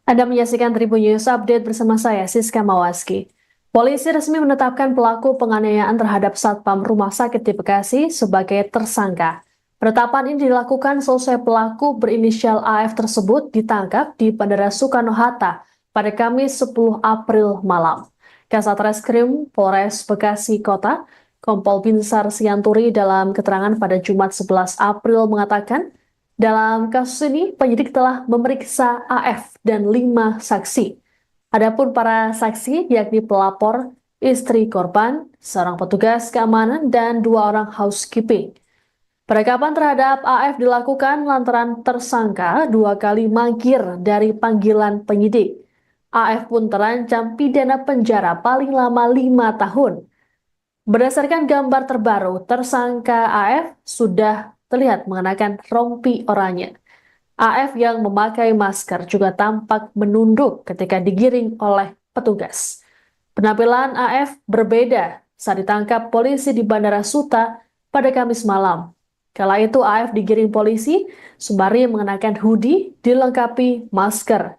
Anda menyaksikan Tribun News Update bersama saya, Siska Mawaski. Polisi resmi menetapkan pelaku penganiayaan terhadap Satpam Rumah Sakit di Bekasi sebagai tersangka. Penetapan ini dilakukan selesai pelaku berinisial AF tersebut ditangkap di Bandara Soekarno-Hatta pada Kamis 10 April malam. Kasat Reskrim Polres Bekasi Kota, Kompol Binsar Sianturi dalam keterangan pada Jumat 11 April mengatakan, dalam kasus ini penyidik telah memeriksa AF dan 5 saksi. Adapun para saksi yakni pelapor, istri korban, seorang petugas keamanan, dan 2 orang housekeeping. Penangkapan terhadap AF dilakukan lantaran tersangka 2 kali mangkir dari panggilan penyidik. AF pun terancam pidana penjara paling lama 5 tahun. Berdasarkan gambar terbaru, tersangka AF sudah terlihat mengenakan rompi oranye. AF yang memakai masker juga tampak menunduk ketika digiring oleh petugas. Penampilan AF berbeda saat ditangkap polisi di Bandara Suta pada Kamis malam. Kala itu AF digiring polisi sembari mengenakan hoodie dilengkapi masker.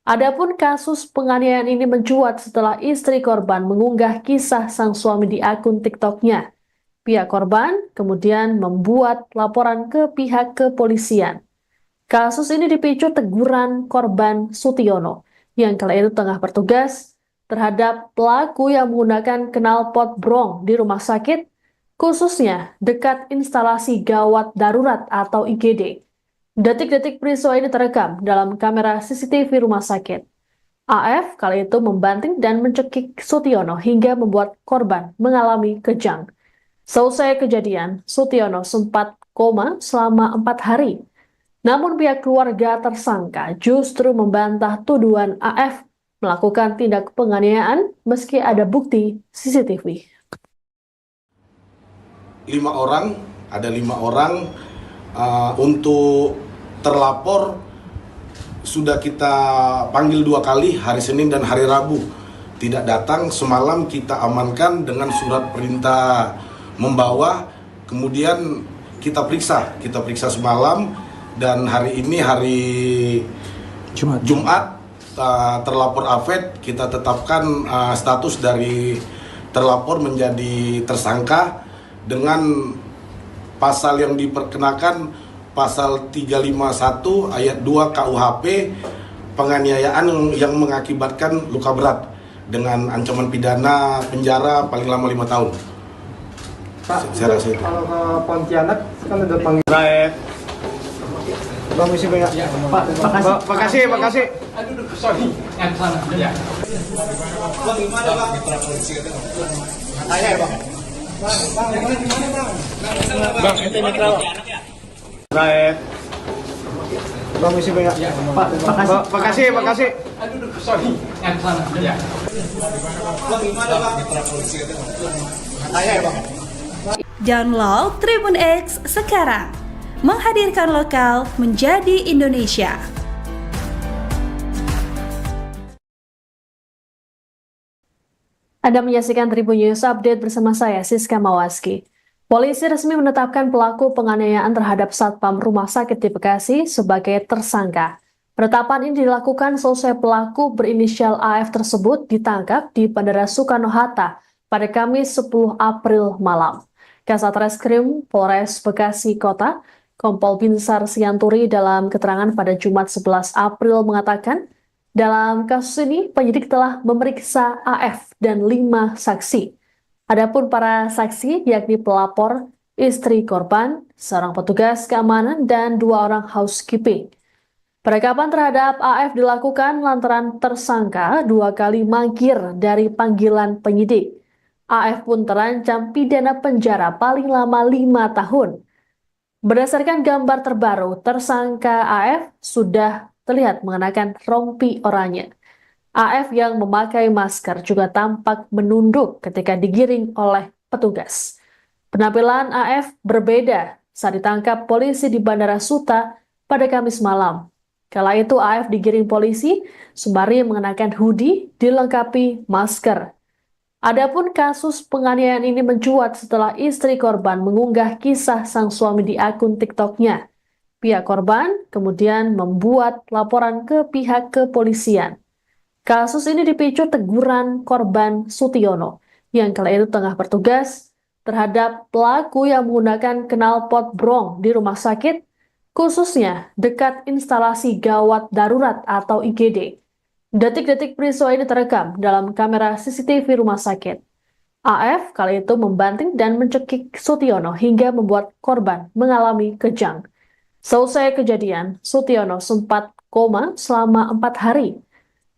Adapun kasus penganiayaan ini mencuat setelah istri korban mengunggah kisah sang suami di akun TikTok-nya. Pihak korban kemudian membuat laporan ke pihak kepolisian. Kasus ini dipicu teguran korban Sutiono yang kala itu tengah bertugas terhadap pelaku yang menggunakan knalpot brong di rumah sakit, khususnya dekat instalasi gawat darurat atau IGD. Detik-detik peristiwa ini terekam dalam kamera CCTV rumah sakit. AF kali itu membanting dan mencekik Sutiono hingga membuat korban mengalami kejang. Selesai kejadian, Sutiono sempat koma selama 4 hari. Namun pihak keluarga tersangka justru membantah tuduhan AF melakukan tindak penganiayaan meski ada bukti CCTV. Ada 5 orang untuk terlapor sudah kita panggil 2 kali, hari Senin dan hari Rabu. Tidak datang, semalam kita amankan dengan surat perintah membawa, kemudian kita periksa semalam, dan hari ini hari Jumat terlapor AFED kita tetapkan status dari terlapor menjadi tersangka dengan pasal yang diperkenakan, pasal 351 ayat 2 KUHP, penganiayaan yang mengakibatkan luka berat dengan ancaman pidana penjara paling lama 5 tahun. Pak, Saya rasa itu. kalau ke Pontianak kan udah panggil Raib. Permisi banyak. Ya. Pak, makasih. Aduh, sorry. Yang sana. Ya. Bang, itu mitra. Raib. Permisi banyak. Ya. Pak, makasih. Aduh, sorry. Yang sana. Ya. Download Tribun X sekarang. Menghadirkan lokal menjadi Indonesia. Anda menyaksikan Tribun News Update bersama saya, Siska Mawaski. Polisi resmi menetapkan pelaku penganiayaan terhadap Satpam Rumah Sakit di Bekasi sebagai tersangka. Penetapan ini dilakukan selesai pelaku berinisial AF tersebut ditangkap di Bandara Soekarno-Hatta pada Kamis 10 April malam. Kasat Reskrim Polres Bekasi Kota, Kompol Binsar Sianturi dalam keterangan pada Jumat 11 April mengatakan, dalam kasus ini penyidik telah memeriksa AF dan 5 saksi. Adapun para saksi yakni pelapor, istri korban, seorang petugas keamanan, dan 2 orang housekeeping. Penangkapan terhadap AF dilakukan lantaran tersangka 2 kali mangkir dari panggilan penyidik. AF pun terancam pidana penjara paling lama 5 tahun. Berdasarkan gambar terbaru, tersangka AF sudah terlihat mengenakan rompi oranye. AF yang memakai masker juga tampak menunduk ketika digiring oleh petugas. Penampilan AF berbeda saat ditangkap polisi di Bandara Suta pada Kamis malam. Kala itu AF digiring polisi sembari mengenakan hoodie dilengkapi masker. Adapun kasus penganiayaan ini mencuat setelah istri korban mengunggah kisah sang suami di akun TikTok-nya. Pihak korban kemudian membuat laporan ke pihak kepolisian. Kasus ini dipicu teguran korban Sutiono yang kala itu tengah bertugas terhadap pelaku yang menggunakan knalpot brong di rumah sakit, khususnya dekat instalasi gawat darurat atau IGD. Detik-detik peristiwa ini terekam dalam kamera CCTV rumah sakit. AF kali itu membanting dan mencekik Sutiono hingga membuat korban mengalami kejang. Selesai kejadian, Sutiono sempat koma selama 4 hari.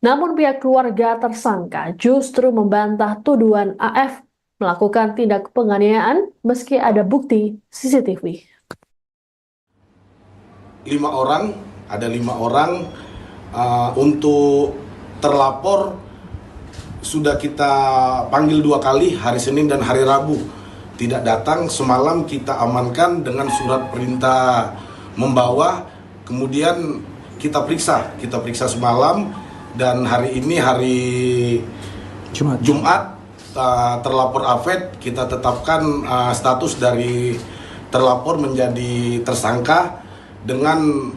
Namun pihak keluarga tersangka justru membantah tuduhan AF melakukan tindak penganiayaan meski ada bukti CCTV. Ada lima orang. Untuk terlapor sudah kita panggil 2 kali, hari Senin dan hari Rabu tidak datang. Semalam kita amankan dengan surat perintah membawa, kemudian kita periksa semalam, dan hari ini hari Jumat terlapor Afed kita tetapkan status dari terlapor menjadi tersangka dengan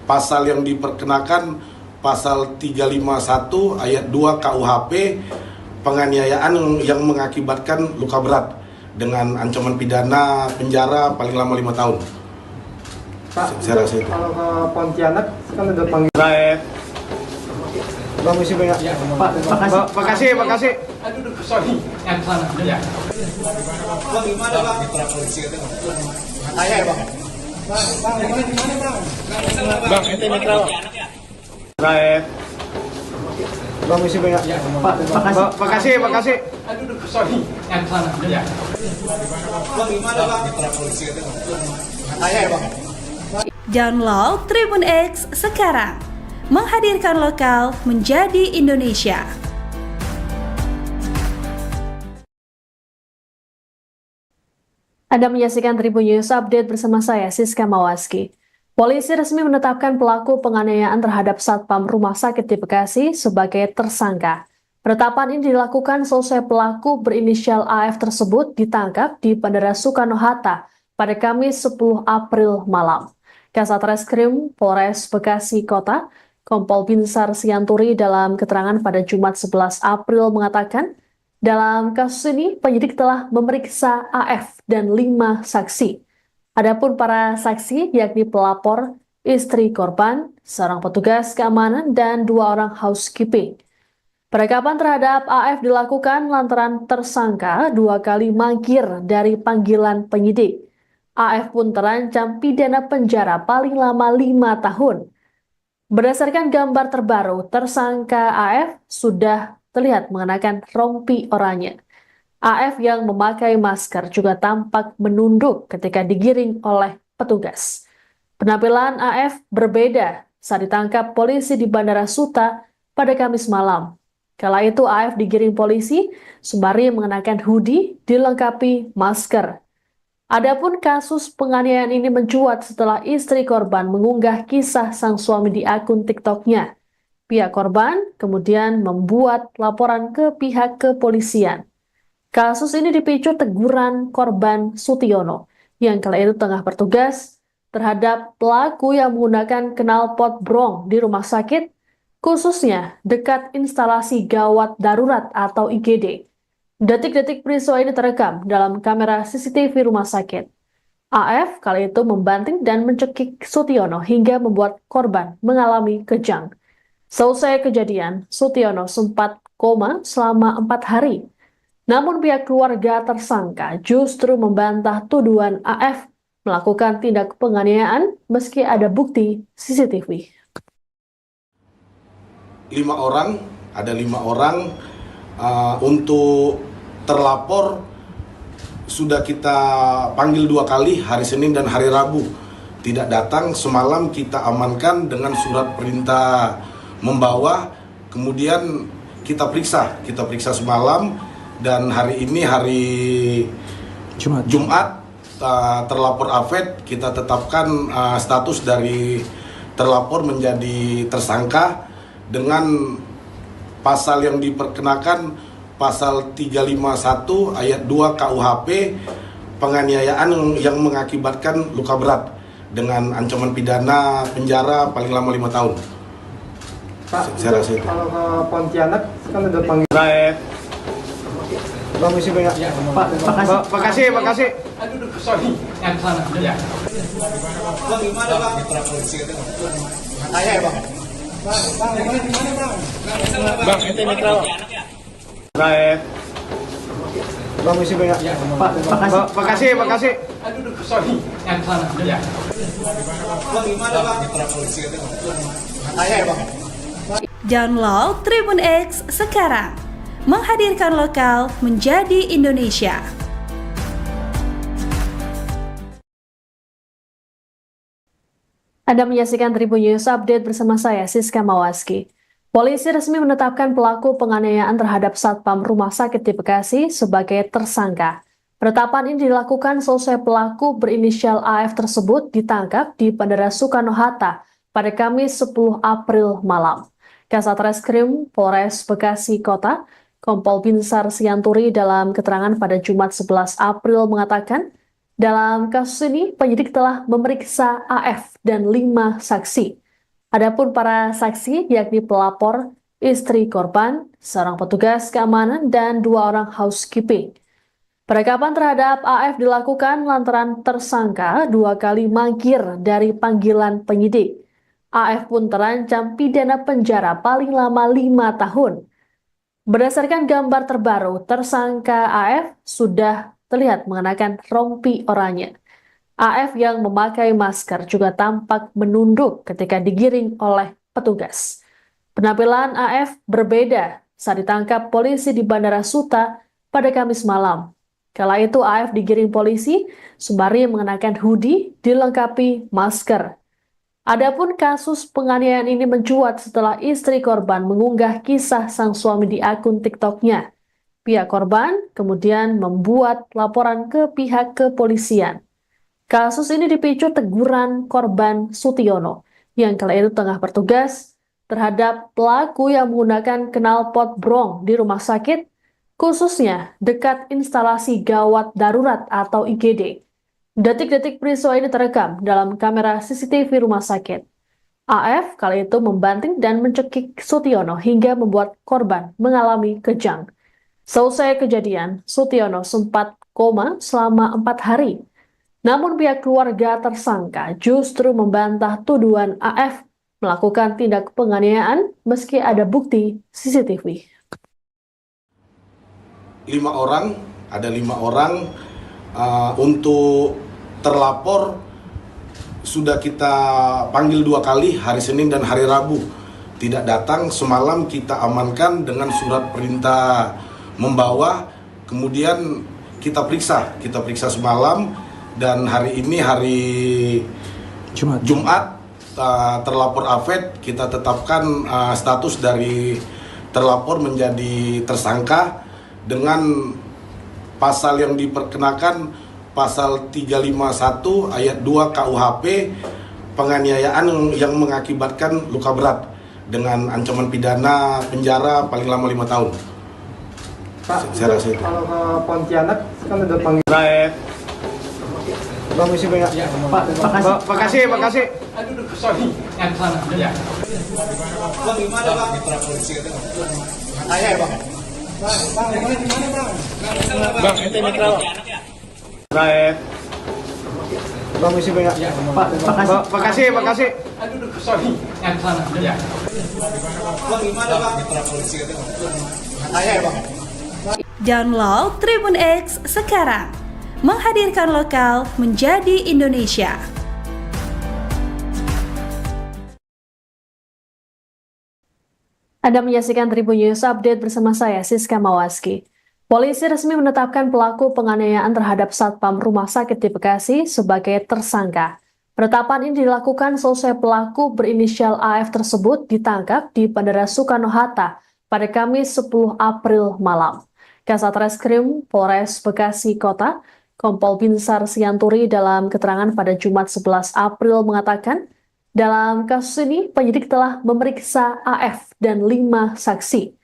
pasal yang diperkenakan pasal 351 ayat 2 KUHP, penganiayaan yang mengakibatkan luka berat dengan ancaman pidana penjara paling lama 5 tahun. Pak, Saya rasa itu. kalau ke Pontianak kan ada panggilan. Permisi banyak. Ya. Pak, makasih. Aduh, sorry. Yang sana. Ya. Bang, ente mitra. Right. Permisi banyak. Ya. Pak, makasih. Aduh, sorry. Yang sana. Ya. Download Tribun X sekarang. Menghadirkan lokal menjadi Indonesia. Anda menyaksikan Tribun News Update bersama saya, Siska Mawaski. Polisi resmi menetapkan pelaku penganiayaan terhadap Satpam Rumah Sakit di Bekasi sebagai tersangka. Penetapan ini dilakukan selesai pelaku berinisial AF tersebut ditangkap di Bandara Soekarno-Hatta pada Kamis 10 April malam. Kasat Reskrim Polres Bekasi Kota, Kompol Binsar Sianturi dalam keterangan pada Jumat 11 April mengatakan, dalam kasus ini penyidik telah memeriksa AF dan 5 saksi. Adapun para saksi yakni pelapor, istri korban, seorang petugas keamanan, dan 2 orang housekeeping. Penangkapan terhadap AF dilakukan lantaran tersangka 2 kali mangkir dari panggilan penyidik. AF pun terancam pidana penjara paling lama 5 tahun. Berdasarkan gambar terbaru, tersangka AF sudah terlihat mengenakan rompi oranye. AF yang memakai masker juga tampak menunduk ketika digiring oleh petugas. Penampilan AF berbeda saat ditangkap polisi di Bandara Suta pada Kamis malam. Kala itu AF digiring polisi sembari mengenakan hoodie dilengkapi masker. Adapun kasus penganiayaan ini mencuat setelah istri korban mengunggah kisah sang suami di akun TikTok-nya. Pihak korban kemudian membuat laporan ke pihak kepolisian. Kasus ini dipicu teguran korban Sutiono yang kala itu tengah bertugas terhadap pelaku yang menggunakan knalpot brong di rumah sakit, khususnya dekat instalasi gawat darurat atau IGD. Detik-detik peristiwa ini terekam dalam kamera CCTV rumah sakit. AF kali itu membanting dan mencekik Sutiono hingga membuat korban mengalami kejang. Selesai kejadian, Sutiono sempat koma selama 4 hari. Namun pihak keluarga tersangka justru membantah tuduhan AF melakukan tindak penganiayaan meski ada bukti CCTV. 5 orang. Untuk terlapor sudah kita panggil 2 kali, hari Senin dan hari Rabu tidak datang. Semalam kita amankan dengan surat perintah membawa, kemudian kita periksa semalam, dan hari ini hari Jumat terlapor Afed kita tetapkan status dari terlapor menjadi tersangka dengan pasal yang diperkenakan pasal 351 ayat 2 KUHP, penganiayaan yang mengakibatkan luka berat dengan ancaman pidana penjara paling lama 5 tahun. Pak, Saya rasa itu. kalau ke Pontianak kan ada panggilan. Permisi banyak. Ya. Pak, makasih. Aduh, sorry. Yang sana. Ya. Bang, ente mitra. Right. Permisi banyak. Ya. Pak, makasih. Aduh, sorry. Yang sana. Ya. Download Tribun X sekarang. Menghadirkan lokal menjadi Indonesia. Anda menyaksikan Tribun News Update bersama saya, Siska Mawaski. Polisi resmi menetapkan pelaku penganiayaan terhadap Satpam Rumah Sakit di Bekasi sebagai tersangka. Penetapan ini dilakukan selesai pelaku berinisial AF tersebut ditangkap di Bandara Soekarno-Hatta pada Kamis 10 April malam. Kasat Reskrim Polres Bekasi Kota, Kompol Binsar Sianturi dalam keterangan pada Jumat 11 April mengatakan, dalam kasus ini, penyidik telah memeriksa AF dan 5 saksi. Adapun para saksi yakni pelapor, istri korban, seorang petugas keamanan, dan 2 orang housekeeping. Penangkapan terhadap AF dilakukan lantaran tersangka 2 kali mangkir dari panggilan penyidik. AF pun terancam pidana penjara paling lama 5 tahun. Berdasarkan gambar terbaru, tersangka AF sudah terlihat mengenakan rompi oranye. AF yang memakai masker juga tampak menunduk ketika digiring oleh petugas. Penampilan AF berbeda saat ditangkap polisi di Bandara Suta pada Kamis malam. Kala itu AF digiring polisi sembari mengenakan hoodie dilengkapi masker. Adapun kasus penganiayaan ini mencuat setelah istri korban mengunggah kisah sang suami di akun TikTok-nya. Pihak korban kemudian membuat laporan ke pihak kepolisian. Kasus ini dipicu teguran korban Sutiono yang kala itu tengah bertugas terhadap pelaku yang menggunakan knalpot brong di rumah sakit, khususnya dekat instalasi gawat darurat atau IGD. Detik-detik peristiwa ini terekam dalam kamera CCTV rumah sakit. AF kala itu membanting dan mencekik Sutiono hingga membuat korban mengalami kejang. Selesai kejadian, Sutiono sempat koma selama 4 hari. Namun pihak keluarga tersangka justru membantah tuduhan AF melakukan tindak penganiayaan meski ada bukti CCTV. 5 orang, ada 5 orang untuk terlapor sudah kita panggil 2 kali, hari Senin dan hari Rabu. Tidak datang, semalam kita amankan dengan surat perintah membawa, kemudian kita periksa semalam, dan hari ini hari Jumat terlapor AFED kita tetapkan status dari terlapor menjadi tersangka dengan pasal yang diperkenakan pasal 351 ayat 2 KUHP penganiayaan yang mengakibatkan luka berat dengan ancaman pidana penjara paling lama 5 tahun. Pak, Saya rasa itu. kalau ke Pontianak kan ada panggilan. Permisi banyak. Ya, Pak, makasih. Aduh, sorry, yang sana. Ya. Bang, itu mitra. Baik. Permisi banyak. Pak, makasih. Aduh, sorry, yang sana. Ya. Download Tribun X sekarang. Menghadirkan lokal menjadi Indonesia. Anda menyaksikan Tribun News Update bersama saya, Siska Mawaski. Polisi resmi menetapkan pelaku penganiayaan terhadap Satpam Rumah Sakit di Bekasi sebagai tersangka. Penetapan ini dilakukan selesai pelaku berinisial AF tersebut ditangkap di Bandara Soekarno-Hatta pada Kamis 10 April malam. Kasat Reskrim Polres Bekasi Kota, Kompol Binsar Sianturi dalam keterangan pada Jumat 11 April mengatakan, dalam kasus ini penyidik telah memeriksa AF dan 5 saksi.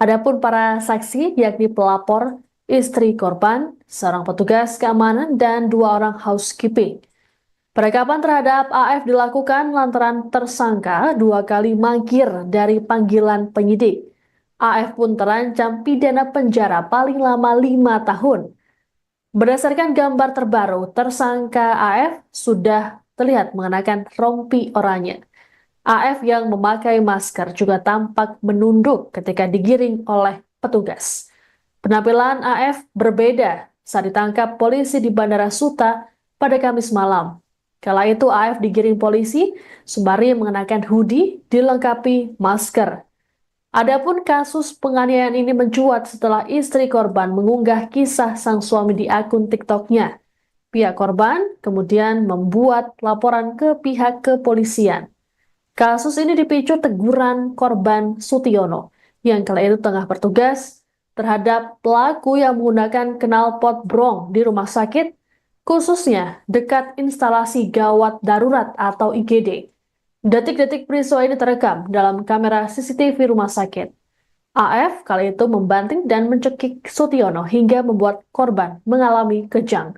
Adapun para saksi yakni pelapor, istri korban, seorang petugas keamanan, dan 2 orang housekeeping. Penangkapan terhadap AF dilakukan lantaran tersangka 2 kali mangkir dari panggilan penyidik. AF pun terancam pidana penjara paling lama 5 tahun. Berdasarkan gambar terbaru, tersangka AF sudah terlihat mengenakan rompi oranye. AF yang memakai masker juga tampak menunduk ketika digiring oleh petugas. Penampilan AF berbeda saat ditangkap polisi di Bandara Suta pada Kamis malam. Kala itu AF digiring polisi sembari mengenakan hoodie dilengkapi masker. Adapun kasus penganiayaan ini mencuat setelah istri korban mengunggah kisah sang suami di akun TikTok-nya. pihak korban kemudian membuat laporan ke pihak kepolisian. Kasus ini dipicu teguran korban Sutiono yang kala itu tengah bertugas terhadap pelaku yang menggunakan knalpot brong di rumah sakit, khususnya dekat instalasi gawat darurat atau IGD. Detik-detik peristiwa ini terekam dalam kamera CCTV rumah sakit. AF kali itu membanting dan mencekik Sutiono hingga membuat korban mengalami kejang.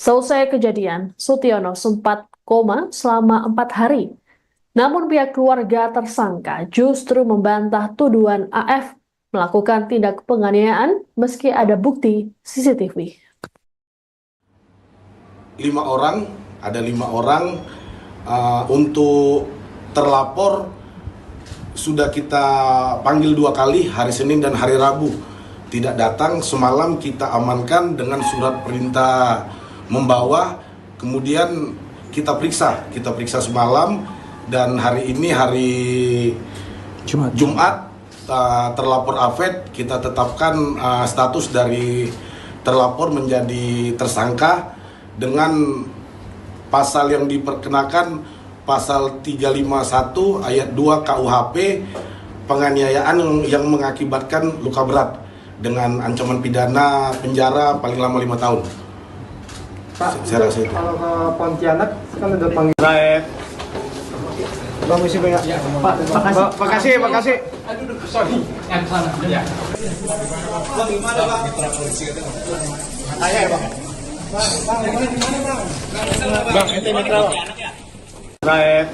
Selesai kejadian, Sutiono sempat koma selama 4 hari. Namun pihak keluarga tersangka justru membantah tuduhan AF melakukan tindak penganiayaan meski ada bukti CCTV. 5 orang, ada 5 orang untuk terlapor sudah kita panggil 2 kali, hari Senin dan hari Rabu. Tidak datang, semalam kita amankan dengan surat perintah membawa, kemudian kita periksa semalam, dan hari ini hari Jumat terlapor AFED kita tetapkan status dari terlapor menjadi tersangka dengan pasal yang diperkenakan pasal 351 ayat 2 KUHP penganiayaan yang mengakibatkan luka berat dengan ancaman pidana penjara paling lama 5 tahun. Pak, Saya rasa itu. kalau ke Pontianak kan udah panggil Raib. Permisi banyak. Ya. Pak, makasih. Aduh, sorry. Yang sana. Ya. Bang, ente mitra. Raib.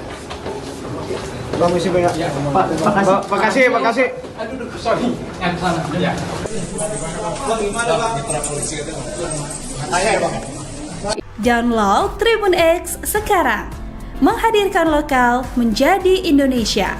Permisi banyak. Ya. Pak, makasih. Aduh, sorry. Yang sana. Ya. Download Tribun X sekarang. Menghadirkan lokal menjadi Indonesia.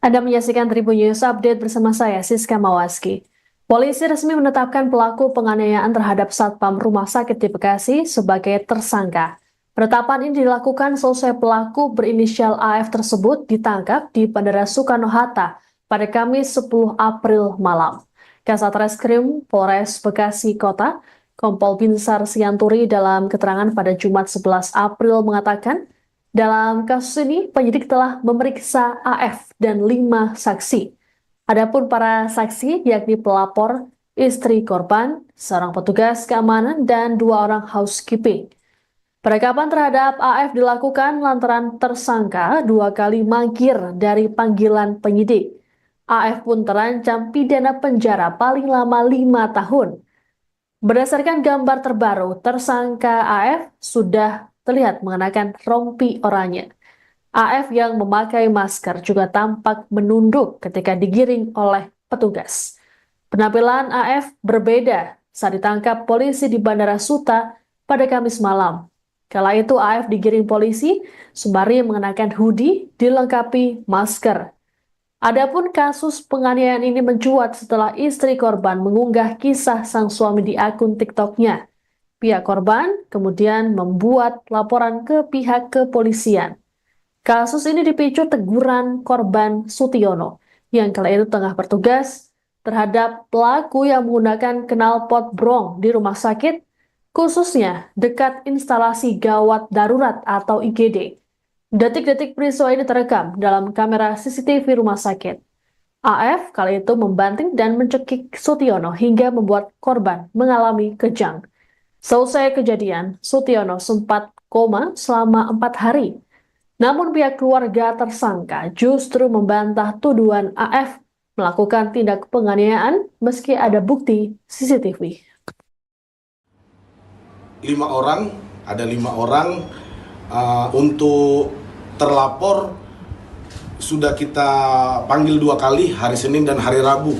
Anda menyaksikan Tribun News Update bersama saya, Siska Mawaski. Polisi resmi menetapkan pelaku penganiayaan terhadap Satpam Rumah Sakit di Bekasi sebagai tersangka. Penetapan ini dilakukan selesai pelaku berinisial AF tersebut ditangkap di Bandara Soekarno-Hatta pada Kamis 10 April malam. Kasat Reskrim Polres Bekasi Kota, Kompol Binsar Sianturi dalam keterangan pada Jumat 11 April mengatakan, dalam kasus ini penyidik telah memeriksa AF dan 5 saksi. Adapun para saksi yakni pelapor, istri korban, seorang petugas keamanan, dan 2 orang housekeeping. Penangkapan terhadap AF dilakukan lantaran tersangka 2 kali mangkir dari panggilan penyidik. AF pun terancam pidana penjara paling lama 5 tahun. Berdasarkan gambar terbaru, tersangka AF sudah terlihat mengenakan rompi oranye. AF yang memakai masker juga tampak menunduk ketika digiring oleh petugas. Penampilan AF berbeda saat ditangkap polisi di Bandara Suta pada Kamis malam. Kala itu AF digiring polisi sembari mengenakan hoodie dilengkapi masker. Adapun kasus penganiayaan ini mencuat setelah istri korban mengunggah kisah sang suami di akun TikTok-nya. Pihak korban kemudian membuat laporan ke pihak kepolisian. Kasus ini dipicu teguran korban Sutiono yang kala itu tengah bertugas terhadap pelaku yang menggunakan knalpot brong di rumah sakit, khususnya dekat instalasi gawat darurat atau IGD. Detik-detik peristiwa ini terekam dalam kamera CCTV rumah sakit. AF kali itu membanting dan mencekik Sutiono hingga membuat korban mengalami kejang. Selesai kejadian, Sutiono sempat koma selama 4 hari. Namun pihak keluarga tersangka justru membantah tuduhan AF melakukan tindak penganiayaan meski ada bukti CCTV. 5 orang, ada 5 orang untuk terlapor sudah kita panggil 2 kali, hari Senin dan hari Rabu.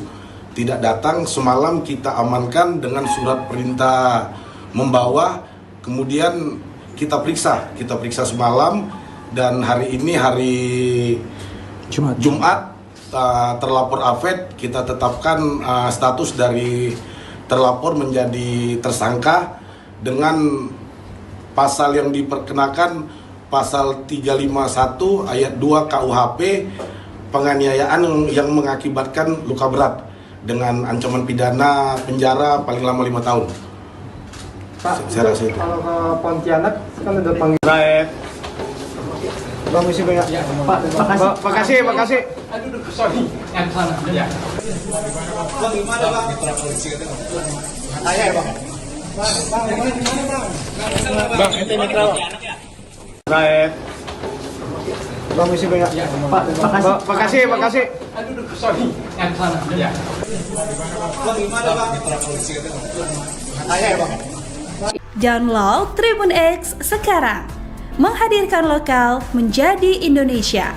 Tidak datang, semalam kita amankan dengan surat perintah membawa, kemudian kita periksa semalam, dan hari ini hari Jumat terlapor AFED kita tetapkan status dari terlapor menjadi tersangka dengan pasal yang diperkenakan pasal 351 ayat 2 KUHP penganiayaan yang mengakibatkan luka berat dengan ancaman pidana penjara paling lama 5 tahun. Pak, Saya rasa itu. kalau ke Pontianak kan udah panggil Raib. Permisi Pak. Ya. Makasih. Aduh, sorry. Yang sana. Ya. Bang, itu mitra. Raib. Permisi Pak. Ya. Makasih. Aduh, sorry. Yang sana. Ya. Download Tribun X sekarang. Menghadirkan lokal menjadi Indonesia.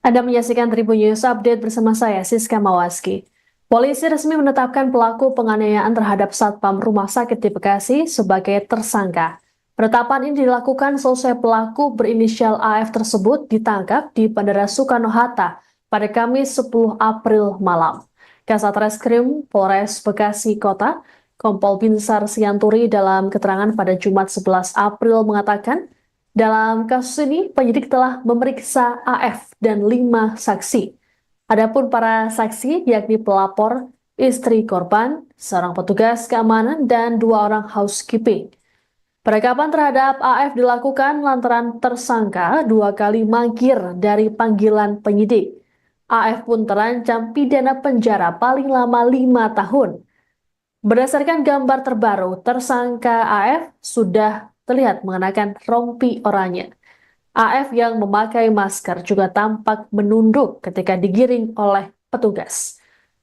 Anda menyaksikan Tribun News Update bersama saya, Siska Mawaski. Polisi resmi menetapkan pelaku penganiayaan terhadap Satpam Rumah Sakit di Bekasi sebagai tersangka. Penetapan ini dilakukan selesai pelaku berinisial AF tersebut ditangkap di Bandara Soekarno-Hatta pada Kamis 10 April malam. Kasat Reskrim Polres Bekasi Kota, Kompol Binsar Sianturi dalam keterangan pada Jumat 11 April mengatakan, dalam kasus ini penyidik telah memeriksa AF dan 5 saksi. Adapun para saksi yakni pelapor, istri korban, seorang petugas keamanan, dan 2 orang housekeeping. Penangkapan terhadap AF dilakukan lantaran tersangka 2 kali mangkir dari panggilan penyidik. AF pun terancam pidana penjara paling lama 5 tahun. Berdasarkan gambar terbaru, tersangka AF sudah terlihat mengenakan rompi oranye. AF yang memakai masker juga tampak menunduk ketika digiring oleh petugas.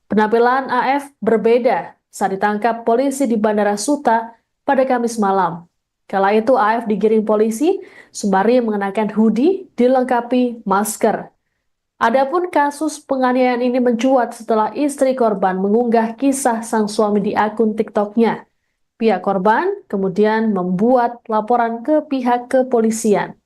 Penampilan AF berbeda saat ditangkap polisi di Bandara Suta pada Kamis malam. Kala itu AF digiring polisi sembari mengenakan hoodie dilengkapi masker. Adapun kasus penganiayaan ini mencuat setelah istri korban mengunggah kisah sang suami di akun TikTok-nya. Pihak korban kemudian membuat laporan ke pihak kepolisian.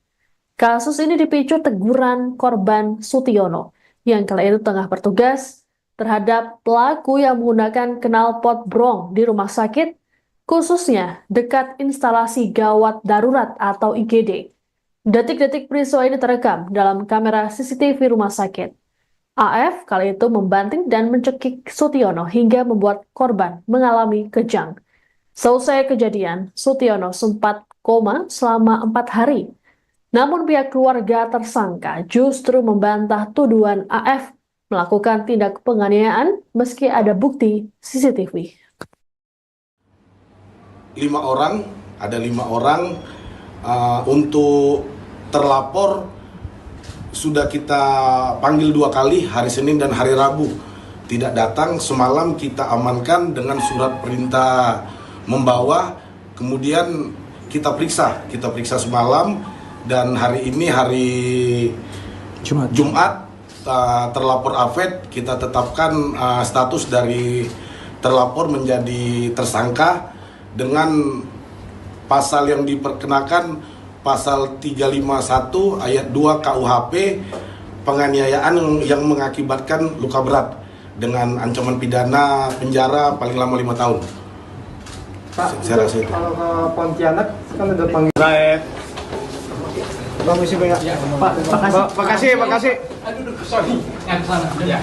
Kasus ini dipicu teguran korban Sutiono yang kala itu tengah bertugas terhadap pelaku yang menggunakan knalpot brong di rumah sakit, khususnya dekat instalasi gawat darurat atau IGD. Detik-detik peristiwa ini terekam dalam kamera CCTV rumah sakit. AF kali itu membanting dan mencekik Sutiono hingga membuat korban mengalami kejang. Selesai kejadian, Sutiono sempat koma selama 4 hari. Namun pihak keluarga tersangka justru membantah tuduhan AF melakukan tindak penganiayaan meski ada bukti CCTV. 5 orang untuk terlapor sudah kita panggil 2 kali, hari Senin dan hari Rabu. Tidak datang, semalam kita amankan dengan surat perintah membawa, kemudian kita periksa semalam, dan hari ini hari Jumat terlapor AFED kita tetapkan status dari terlapor menjadi tersangka dengan pasal yang diperkenakan pasal 351 ayat 2 KUHP penganiayaan yang mengakibatkan luka berat dengan ancaman pidana penjara paling lama 5 tahun. Pak, Saya rasa itu. kalau ke Pontianak kan udah panggil Raib. Permisi Pak. Ya. Makasih. Aduh, sorry. Yang sana. Ya.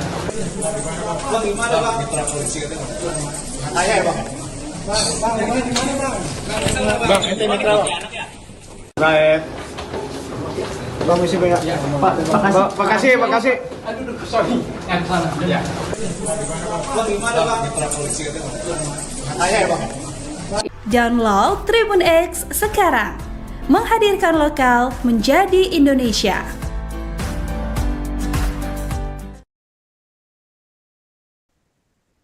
Bang, itu mitra. Raib. Permisi Pak. Ya. Makasih. Aduh, sorry. Yang sana. Ya. Download Tribun X sekarang. Menghadirkan lokal menjadi Indonesia.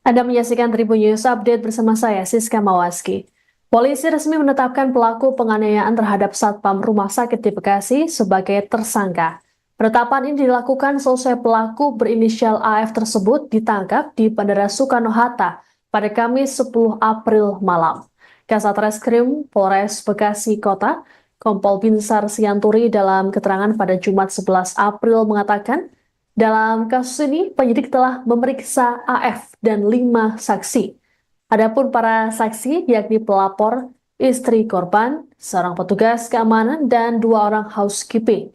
Anda menyaksikan Tribun News Update bersama saya, Siska Mawaski. Polisi resmi menetapkan pelaku penganiayaan terhadap Satpam Rumah Sakit di Bekasi sebagai tersangka. Penetapan ini dilakukan selesai pelaku berinisial AF tersebut ditangkap di Bandara Soekarno-Hatta pada Kamis 10 April malam. Kasat Reskrim Polres Bekasi Kota, Kompol Binsar Sianturi dalam keterangan pada Jumat 11 April mengatakan, dalam kasus ini penyidik telah memeriksa AF dan 5 saksi. Adapun para saksi yakni pelapor, istri korban, seorang petugas keamanan, dan 2 orang housekeeping.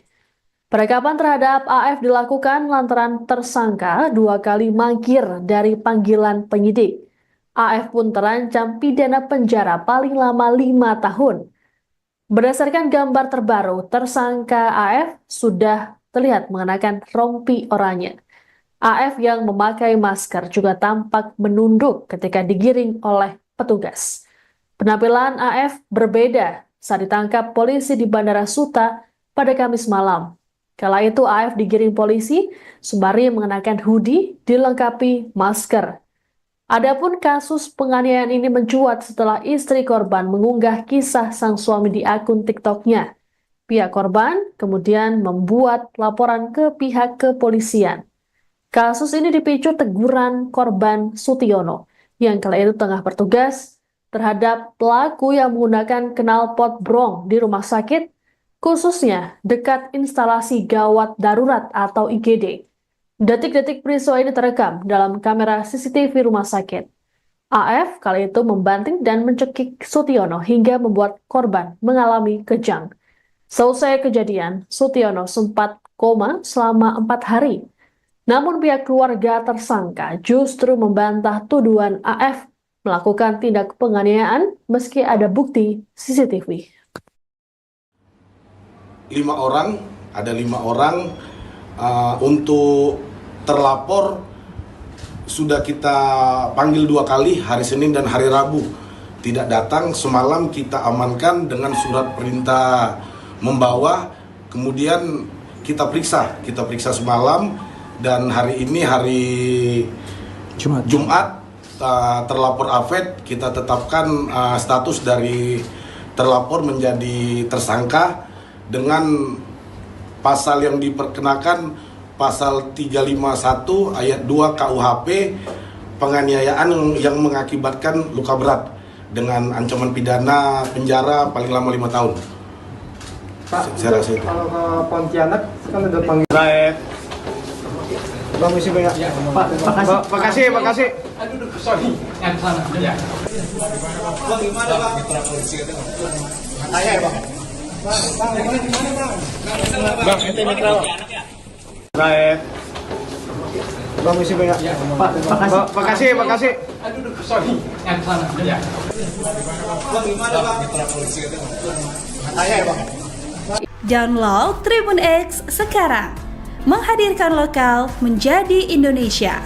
Penangkapan terhadap AF dilakukan lantaran tersangka 2 kali mangkir dari panggilan penyidik. AF pun terancam pidana penjara paling lama 5 tahun. Berdasarkan gambar terbaru, tersangka AF sudah terlihat mengenakan rompi oranye. AF yang memakai masker juga tampak menunduk ketika digiring oleh petugas. Penampilan AF berbeda saat ditangkap polisi di Bandara Suta pada Kamis malam. Kala itu AF digiring polisi sembari mengenakan hoodie dilengkapi masker. Adapun kasus penganiayaan ini mencuat setelah istri korban mengunggah kisah sang suami di akun TikTok-nya. Pihak korban kemudian membuat laporan ke pihak kepolisian. Kasus ini dipicu teguran korban Sutiono yang kala itu tengah bertugas terhadap pelaku yang menggunakan knalpot brong di rumah sakit, khususnya dekat instalasi gawat darurat atau IGD. Detik-detik peristiwa ini terekam dalam kamera CCTV rumah sakit. AF kali itu membanting dan mencekik Sutiono hingga membuat korban mengalami kejang. Selesai kejadian, Sutiono sempat koma selama 4 hari. Namun pihak keluarga tersangka justru membantah tuduhan AF melakukan tindak penganiayaan meski ada bukti CCTV. 5 orang, ada 5 orang. Untuk terlapor sudah kita panggil 2 kali, hari Senin dan hari Rabu. Tidak datang, semalam kita amankan dengan surat perintah membawa, kemudian kita periksa semalam, dan hari ini hari Jumat terlapor AFED kita tetapkan status dari terlapor menjadi tersangka dengan pasal yang diperkenakan pasal 351 ayat 2 KUHP penganiayaan yang mengakibatkan luka berat dengan ancaman pidana penjara paling lama 5 tahun. Pak, Saya rasa itu. kalau ke Pontianak kan ada panggil Raib. Permisi banyak. Pak, makasih. Aduh, sorry, yang sana. Ya. Bang, gimana Bang? Mitra polisi itu. Saya ya Bang. Bang, ente mitra Bang. Raib. Permisi banyak. Pak, makasih. Aduh, sorry, yang sana. Ya. Bang, gimana Bang? Mitra polisi itu. Saya ya Bang. Download Tribun X sekarang. Menghadirkan lokal menjadi Indonesia.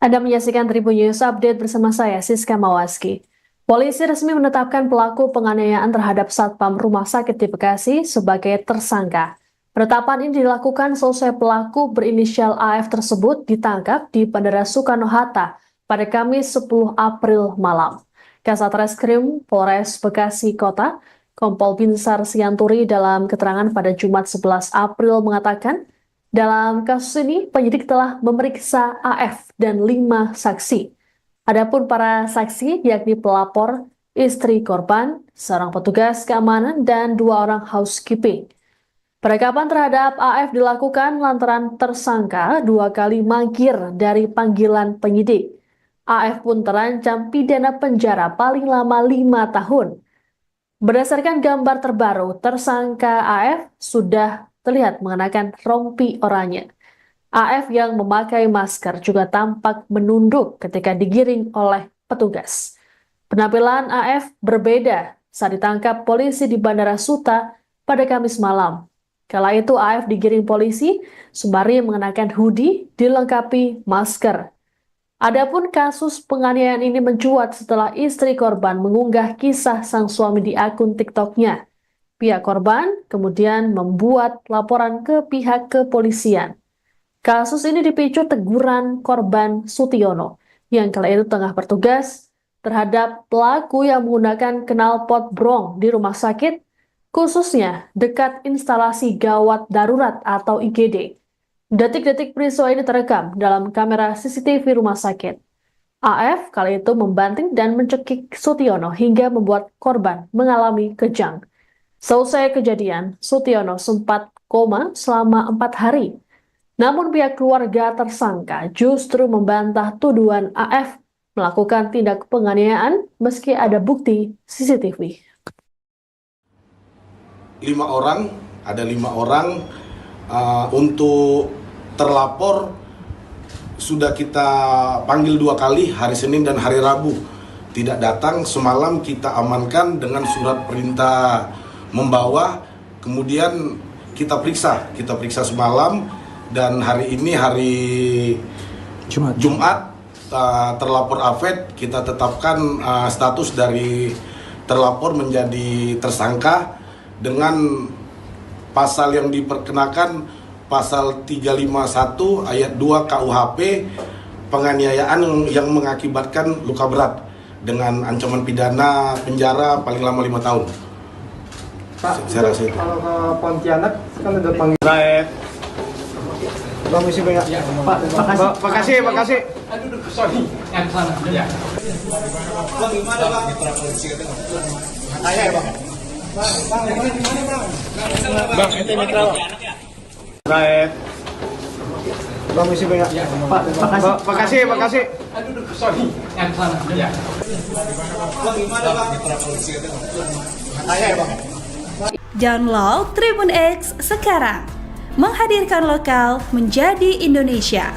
Anda menyaksikan Tribun News Update bersama saya, Siska Mawaski. Polisi resmi menetapkan pelaku penganiayaan terhadap Satpam Rumah Sakit di Bekasi sebagai tersangka. Penetapan ini dilakukan selesai pelaku berinisial AF tersebut ditangkap di Bandara Soekarno-Hatta pada Kamis 10 April malam. Kasat Reskrim Polres Bekasi Kota, Kompol Binsar Sianturi dalam keterangan pada Jumat 11 April mengatakan, dalam kasus ini penyidik telah memeriksa AF dan 5 saksi. Adapun para saksi yakni pelapor, istri korban, seorang petugas keamanan, dan 2 orang housekeeping. Penangkapan terhadap AF dilakukan lantaran tersangka 2 kali mangkir dari panggilan penyidik. AF pun terancam pidana penjara paling lama 5 tahun. Berdasarkan gambar terbaru, tersangka AF sudah terlihat mengenakan rompi oranye. AF yang memakai masker juga tampak menunduk ketika digiring oleh petugas. Penampilan AF berbeda saat ditangkap polisi di Bandara Suta pada Kamis malam. Kala itu AF digiring polisi sembari mengenakan hoodie dilengkapi masker. Adapun kasus penganiayaan ini mencuat setelah istri korban mengunggah kisah sang suami di akun TikTok-nya. Pihak korban kemudian membuat laporan ke pihak kepolisian. Kasus ini dipicu teguran korban Sutiono yang kala itu tengah bertugas terhadap pelaku yang menggunakan knalpot brong di rumah sakit, khususnya dekat instalasi gawat darurat atau IGD. Detik-detik peristiwa ini terekam dalam kamera CCTV rumah sakit. AF kali itu membanting dan mencekik Sutiono hingga membuat korban mengalami kejang. Selesai kejadian, Sutiono sempat koma selama 4 hari. Namun pihak keluarga tersangka justru membantah tuduhan AF melakukan tindak penganiayaan meski ada bukti CCTV. ada 5 orang. Untuk terlapor sudah kita panggil 2 kali, hari Senin dan hari Rabu tidak datang. Semalam kita amankan dengan surat perintah membawa, kemudian kita periksa semalam, dan hari ini hari Jumat terlapor Afed kita tetapkan status dari terlapor menjadi tersangka dengan pasal yang diperkenakan, pasal 351 ayat 2 KUHP, penganiayaan yang mengakibatkan luka berat dengan ancaman pidana penjara paling lama 5 tahun. Pak, Saya rasa itu. kalau ke Pontianak kan udah panggil Raet. Permisi banyak. Ya. Pak, makasih. Aduh, sorry. Yang sana. Ya. Bang, gimana Bang? Mitra polisi katanya. Saya ya Bang. Bang, ente mitra Bang. Raet. Permisi banyak. Ya. Pak, makasih. Aduh, sorry. Yang sana. Ya. Bang, gimana Bang? Mitra polisi katanya. Saya ya Bang. Download Tribun X sekarang. Menghadirkan lokal menjadi Indonesia.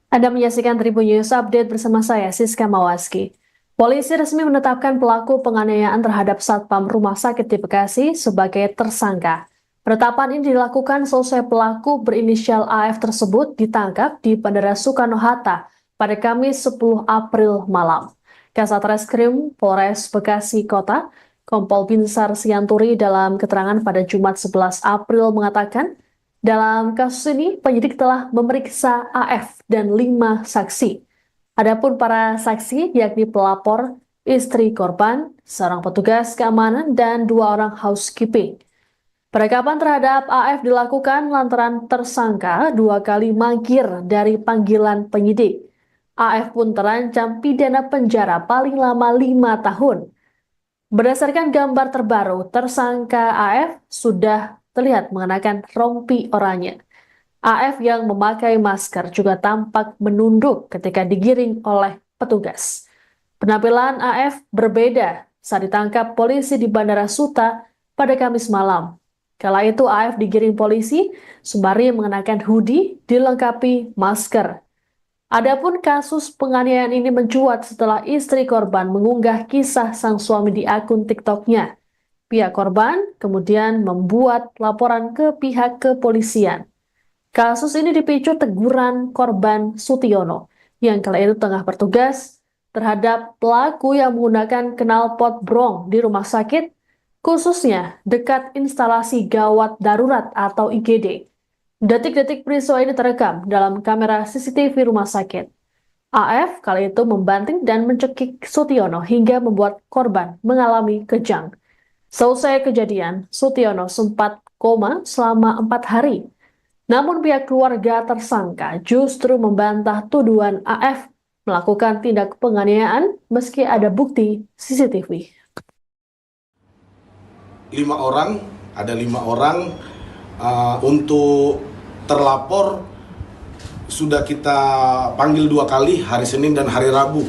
Anda menyaksikan Tribun News Update bersama saya, Siska Mawaski. Polisi resmi menetapkan pelaku penganiayaan terhadap Satpam Rumah Sakit di Bekasi sebagai tersangka. Penetapan ini dilakukan selesai pelaku berinisial AF tersebut ditangkap di Bandara Soekarno-Hatta pada Kamis 10 April malam. Kasat Reskrim Polres Bekasi Kota, Kompol Binsar Sianturi dalam keterangan pada Jumat 11 April mengatakan, dalam kasus ini penyidik telah memeriksa AF dan 5 saksi. Adapun para saksi yakni pelapor, istri korban, seorang petugas keamanan, dan 2 orang housekeeping. Penangkapan terhadap AF dilakukan lantaran tersangka 2 kali mangkir dari panggilan penyidik. AF pun terancam pidana penjara paling lama 5 tahun. Berdasarkan gambar terbaru, tersangka AF sudah terlihat mengenakan rompi oranye. AF yang memakai masker juga tampak menunduk ketika digiring oleh petugas. Penampilan AF berbeda saat ditangkap polisi di Bandara Suta pada Kamis malam. Kala itu AF digiring polisi sembari mengenakan hoodie dilengkapi masker. Adapun kasus penganiayaan ini mencuat setelah istri korban mengunggah kisah sang suami di akun TikTok-nya. Pihak korban kemudian membuat laporan ke pihak kepolisian. Kasus ini dipicu teguran korban Sutiono yang kala itu tengah bertugas terhadap pelaku yang menggunakan knalpot brong di rumah sakit, khususnya dekat instalasi gawat darurat atau IGD. Detik-detik peristiwa ini terekam dalam kamera CCTV rumah sakit. AF kali itu membanting dan mencekik Sutiono hingga membuat korban mengalami kejang. Selesai kejadian, Sutiono sempat koma selama 4 hari. Namun pihak keluarga tersangka justru membantah tuduhan AF melakukan tindak penganiayaan meski ada bukti CCTV. 5 orang. Untuk terlapor sudah kita panggil 2 kali, hari Senin dan hari Rabu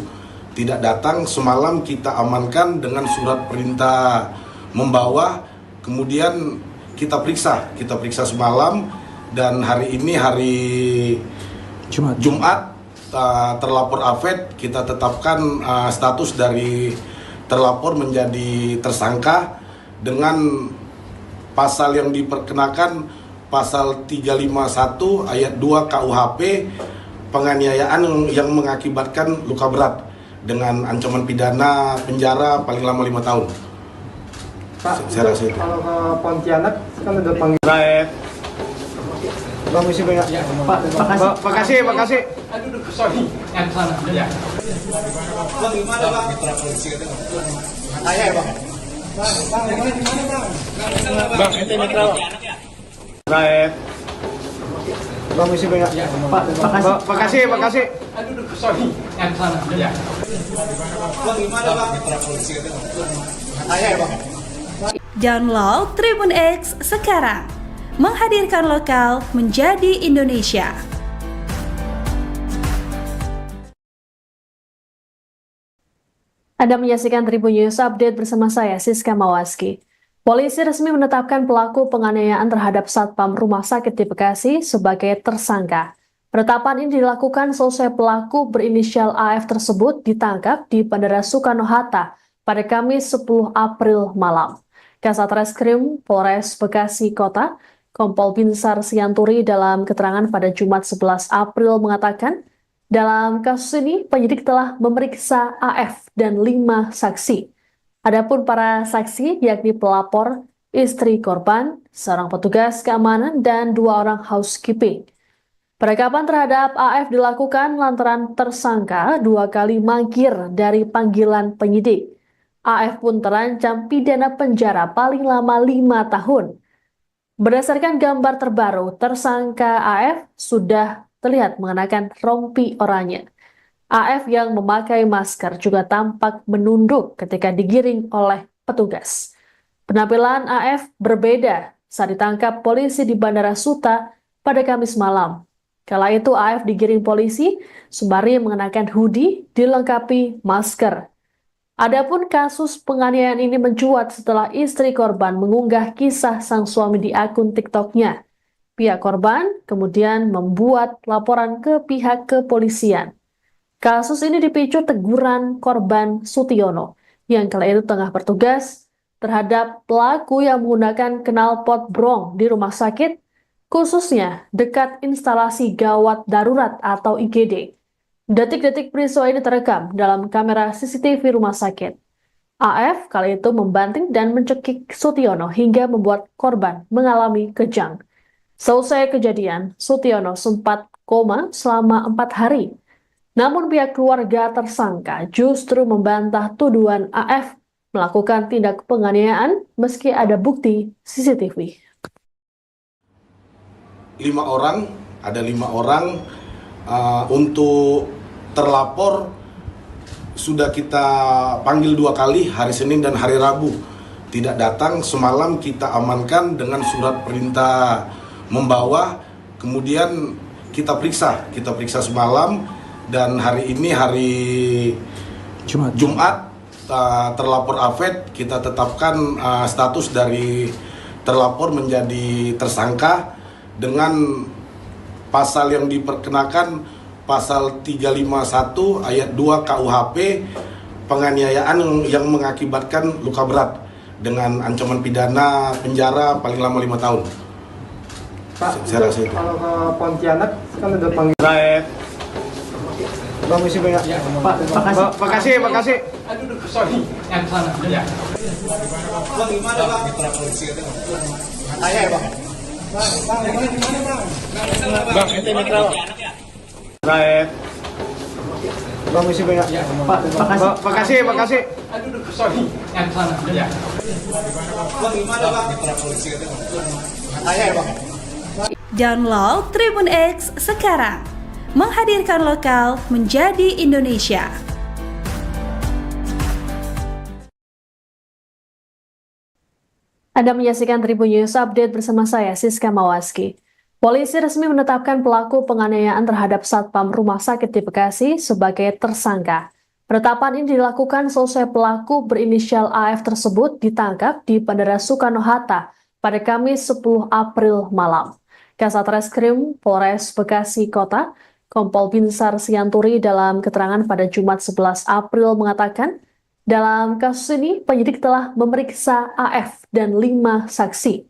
tidak datang. Semalam kita amankan dengan surat perintah membawa, kemudian kita periksa semalam, dan hari ini hari Jumat terlapor Afed kita tetapkan status dari terlapor menjadi tersangka dengan pasal yang diperkenakan, pasal 351 ayat 2 KUHP, penganiayaan yang mengakibatkan luka berat dengan ancaman pidana penjara paling lama 5 tahun. Pak, Saya rasa itu. kalau ke Pontianak kan udah panggil Raet. Permisi banyak. Ya. Pak, makasih. Aduh, sorry. Yang sana. Ya. Bang, gimana Bang? Mitra polisi katanya. Saya ya Bang. Bang, gimana Bang? Bang, ente mitra Bang. Raet. Permisi banyak. Ya. Pak, makasih. Aduh, sorry. Yang sana. Ya. Bang, gimana Bang? Mitra polisi katanya. Saya ya Bang. Download Tribun X sekarang. Menghadirkan lokal menjadi Indonesia. Anda menyaksikan Tribun News Update bersama saya, Siska Mawaski. Polisi resmi menetapkan pelaku penganiayaan terhadap Satpam Rumah Sakit di Bekasi sebagai tersangka. Penetapan ini dilakukan selesai pelaku berinisial AF tersebut ditangkap di Bandara Soekarno-Hatta pada Kamis 10 April malam. Kasat Reskrim Polres Bekasi Kota, Kompol Binsar Sianturi dalam keterangan pada Jumat 11 April mengatakan, dalam kasus ini penyidik telah memeriksa AF dan 5 saksi. Adapun para saksi yakni pelapor, istri korban, seorang petugas keamanan, dan 2 orang housekeeping. Penangkapan terhadap AF dilakukan lantaran tersangka 2 kali mangkir dari panggilan penyidik. AF pun terancam pidana penjara paling lama 5 tahun. Berdasarkan gambar terbaru, tersangka AF sudah terlihat mengenakan rompi oranye. AF yang memakai masker juga tampak menunduk ketika digiring oleh petugas. Penampilan AF berbeda saat ditangkap polisi di Bandara Suta pada Kamis malam. Kala itu AF digiring polisi sembari mengenakan hoodie dilengkapi masker. Adapun kasus penganiayaan ini mencuat setelah istri korban mengunggah kisah sang suami di akun TikTok-nya. Pihak korban kemudian membuat laporan ke pihak kepolisian. Kasus ini dipicu teguran korban Sutiono yang kala itu tengah bertugas terhadap pelaku yang menggunakan knalpot brong di rumah sakit, khususnya dekat instalasi gawat darurat atau IGD. Detik-detik peristiwa ini terekam dalam kamera CCTV rumah sakit. AF kali itu membanting dan mencekik Sutiono hingga membuat korban mengalami kejang. Selesai kejadian, Sutiono sempat koma selama 4 hari. Namun pihak keluarga tersangka justru membantah tuduhan AF melakukan tindak penganiayaan meski ada bukti CCTV. 5 orang, ada 5 orang untuk terlapor sudah kita panggil 2 kali, hari Senin dan hari Rabu. Tidak datang, semalam kita amankan dengan surat perintah membawa, kemudian kita periksa semalam. Dan hari ini hari Jumat terlapor AFED kita tetapkan status dari terlapor menjadi tersangka dengan pasal yang diperkenakan pasal 351 ayat 2 KUHP penganiayaan yang mengakibatkan luka berat dengan ancaman pidana penjara paling lama 5 tahun. Pak, Saya rasa itu. kalau ke Pontianak kan udah panggil. Baik. Bagus sih banyak. Pak, makasih. Aduh, sorry, yang sana. Ya. Bang, gimana bang? Mitra polisi itu. Tanya ya bang. Bang, itu mitra. Baik. Bagus sih banyak. Pak, makasih. Aduh, sorry, yang sana. Ya. Bang, gimana bang? Mitra polisi itu. Tanya ya bang. Download Tribun X sekarang. Menghadirkan lokal menjadi Indonesia. Anda menyaksikan Tribun News Update bersama saya, Siska Mawaski. Polisi resmi menetapkan pelaku penganiayaan terhadap Satpam Rumah Sakit di Bekasi sebagai tersangka. Penetapan ini dilakukan selesai pelaku berinisial AF tersebut ditangkap di Bandara Soekarno-Hatta pada Kamis 10 April malam. Kasat Reskrim Polres Bekasi Kota, Kompol Binsar Sianturi dalam keterangan pada Jumat 11 April mengatakan, dalam kasus ini penyidik telah memeriksa AF dan 5 saksi.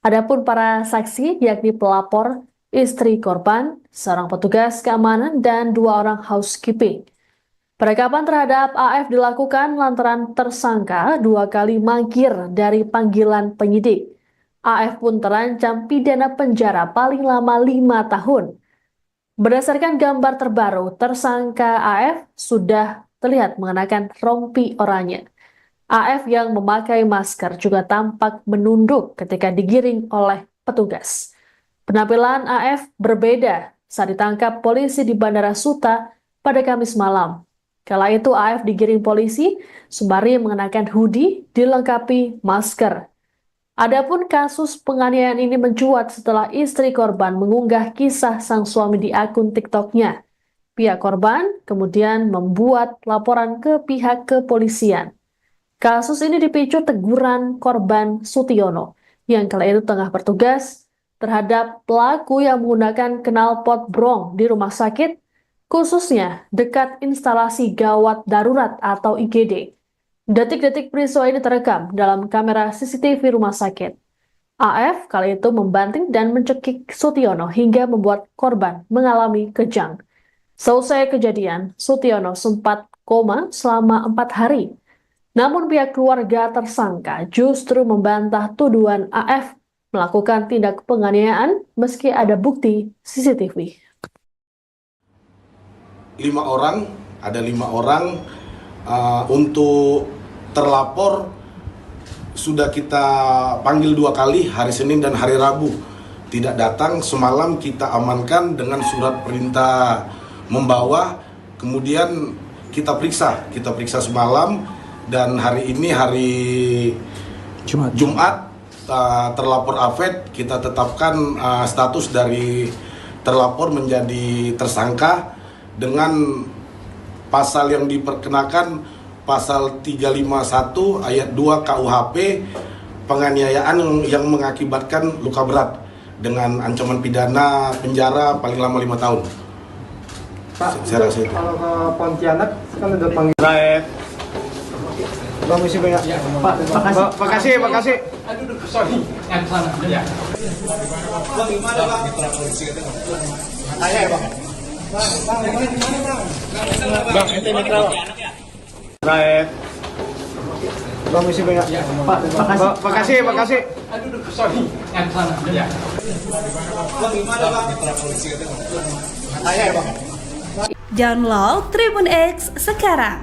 Adapun para saksi yakni pelapor, istri korban, seorang petugas keamanan, dan 2 orang housekeeping. Penangkapan terhadap AF dilakukan lantaran tersangka 2 kali mangkir dari panggilan penyidik. AF pun terancam pidana penjara paling lama 5 tahun. Berdasarkan gambar terbaru, tersangka AF sudah terlihat mengenakan rompi oranye. AF yang memakai masker juga tampak menunduk ketika digiring oleh petugas. Penampilan AF berbeda saat ditangkap polisi di Bandara Suta pada Kamis malam. Kala itu AF digiring polisi sembari mengenakan hoodie dilengkapi masker. Adapun kasus penganiayaan ini mencuat setelah istri korban mengunggah kisah sang suami di akun TikTok-nya. Pihak korban kemudian membuat laporan ke pihak kepolisian. Kasus ini dipicu teguran korban Sutiono yang kala itu tengah bertugas terhadap pelaku yang menggunakan knalpot brong di rumah sakit, khususnya dekat instalasi gawat darurat atau IGD. Detik-detik peristiwa ini terekam dalam kamera CCTV rumah sakit. AF kala itu membanting dan mencekik Sutiono hingga membuat korban mengalami kejang. Selesai kejadian, Sutiono sempat koma selama 4 hari. Namun pihak keluarga tersangka justru membantah tuduhan AF melakukan tindak penganiayaan meski ada bukti CCTV. Ada lima orang untuk terlapor sudah kita panggil 2 kali, hari Senin dan hari Rabu. Tidak datang, semalam kita amankan dengan surat perintah membawa, kemudian kita periksa semalam, dan hari ini hari Jumat terlapor Afet kita tetapkan status dari terlapor menjadi tersangka dengan pasal yang diperkenakan pasal 351 ayat 2 KUHP, penganiayaan yang mengakibatkan luka berat dengan ancaman pidana penjara paling lama 5 tahun. Pak, Saya rasa itu. kalau ke Pontianak kan udah panggil Raib. Permisi banyak. Ya, Pak, makasih. Aduh, sorry. Yang sana. Ya. Bang, gimana bang? Mitra polisi katanya. Tanya ya bang. Bang, gimana bang? Bang, ente mitra bang. Raib. Permisi banyak. Ya, Pak, makasih. Aduh, sorry. Yang sana. Ya. Bang, gimana bang? Mitra polisi katanya. Tanya ya bang. Download Tribun X sekarang.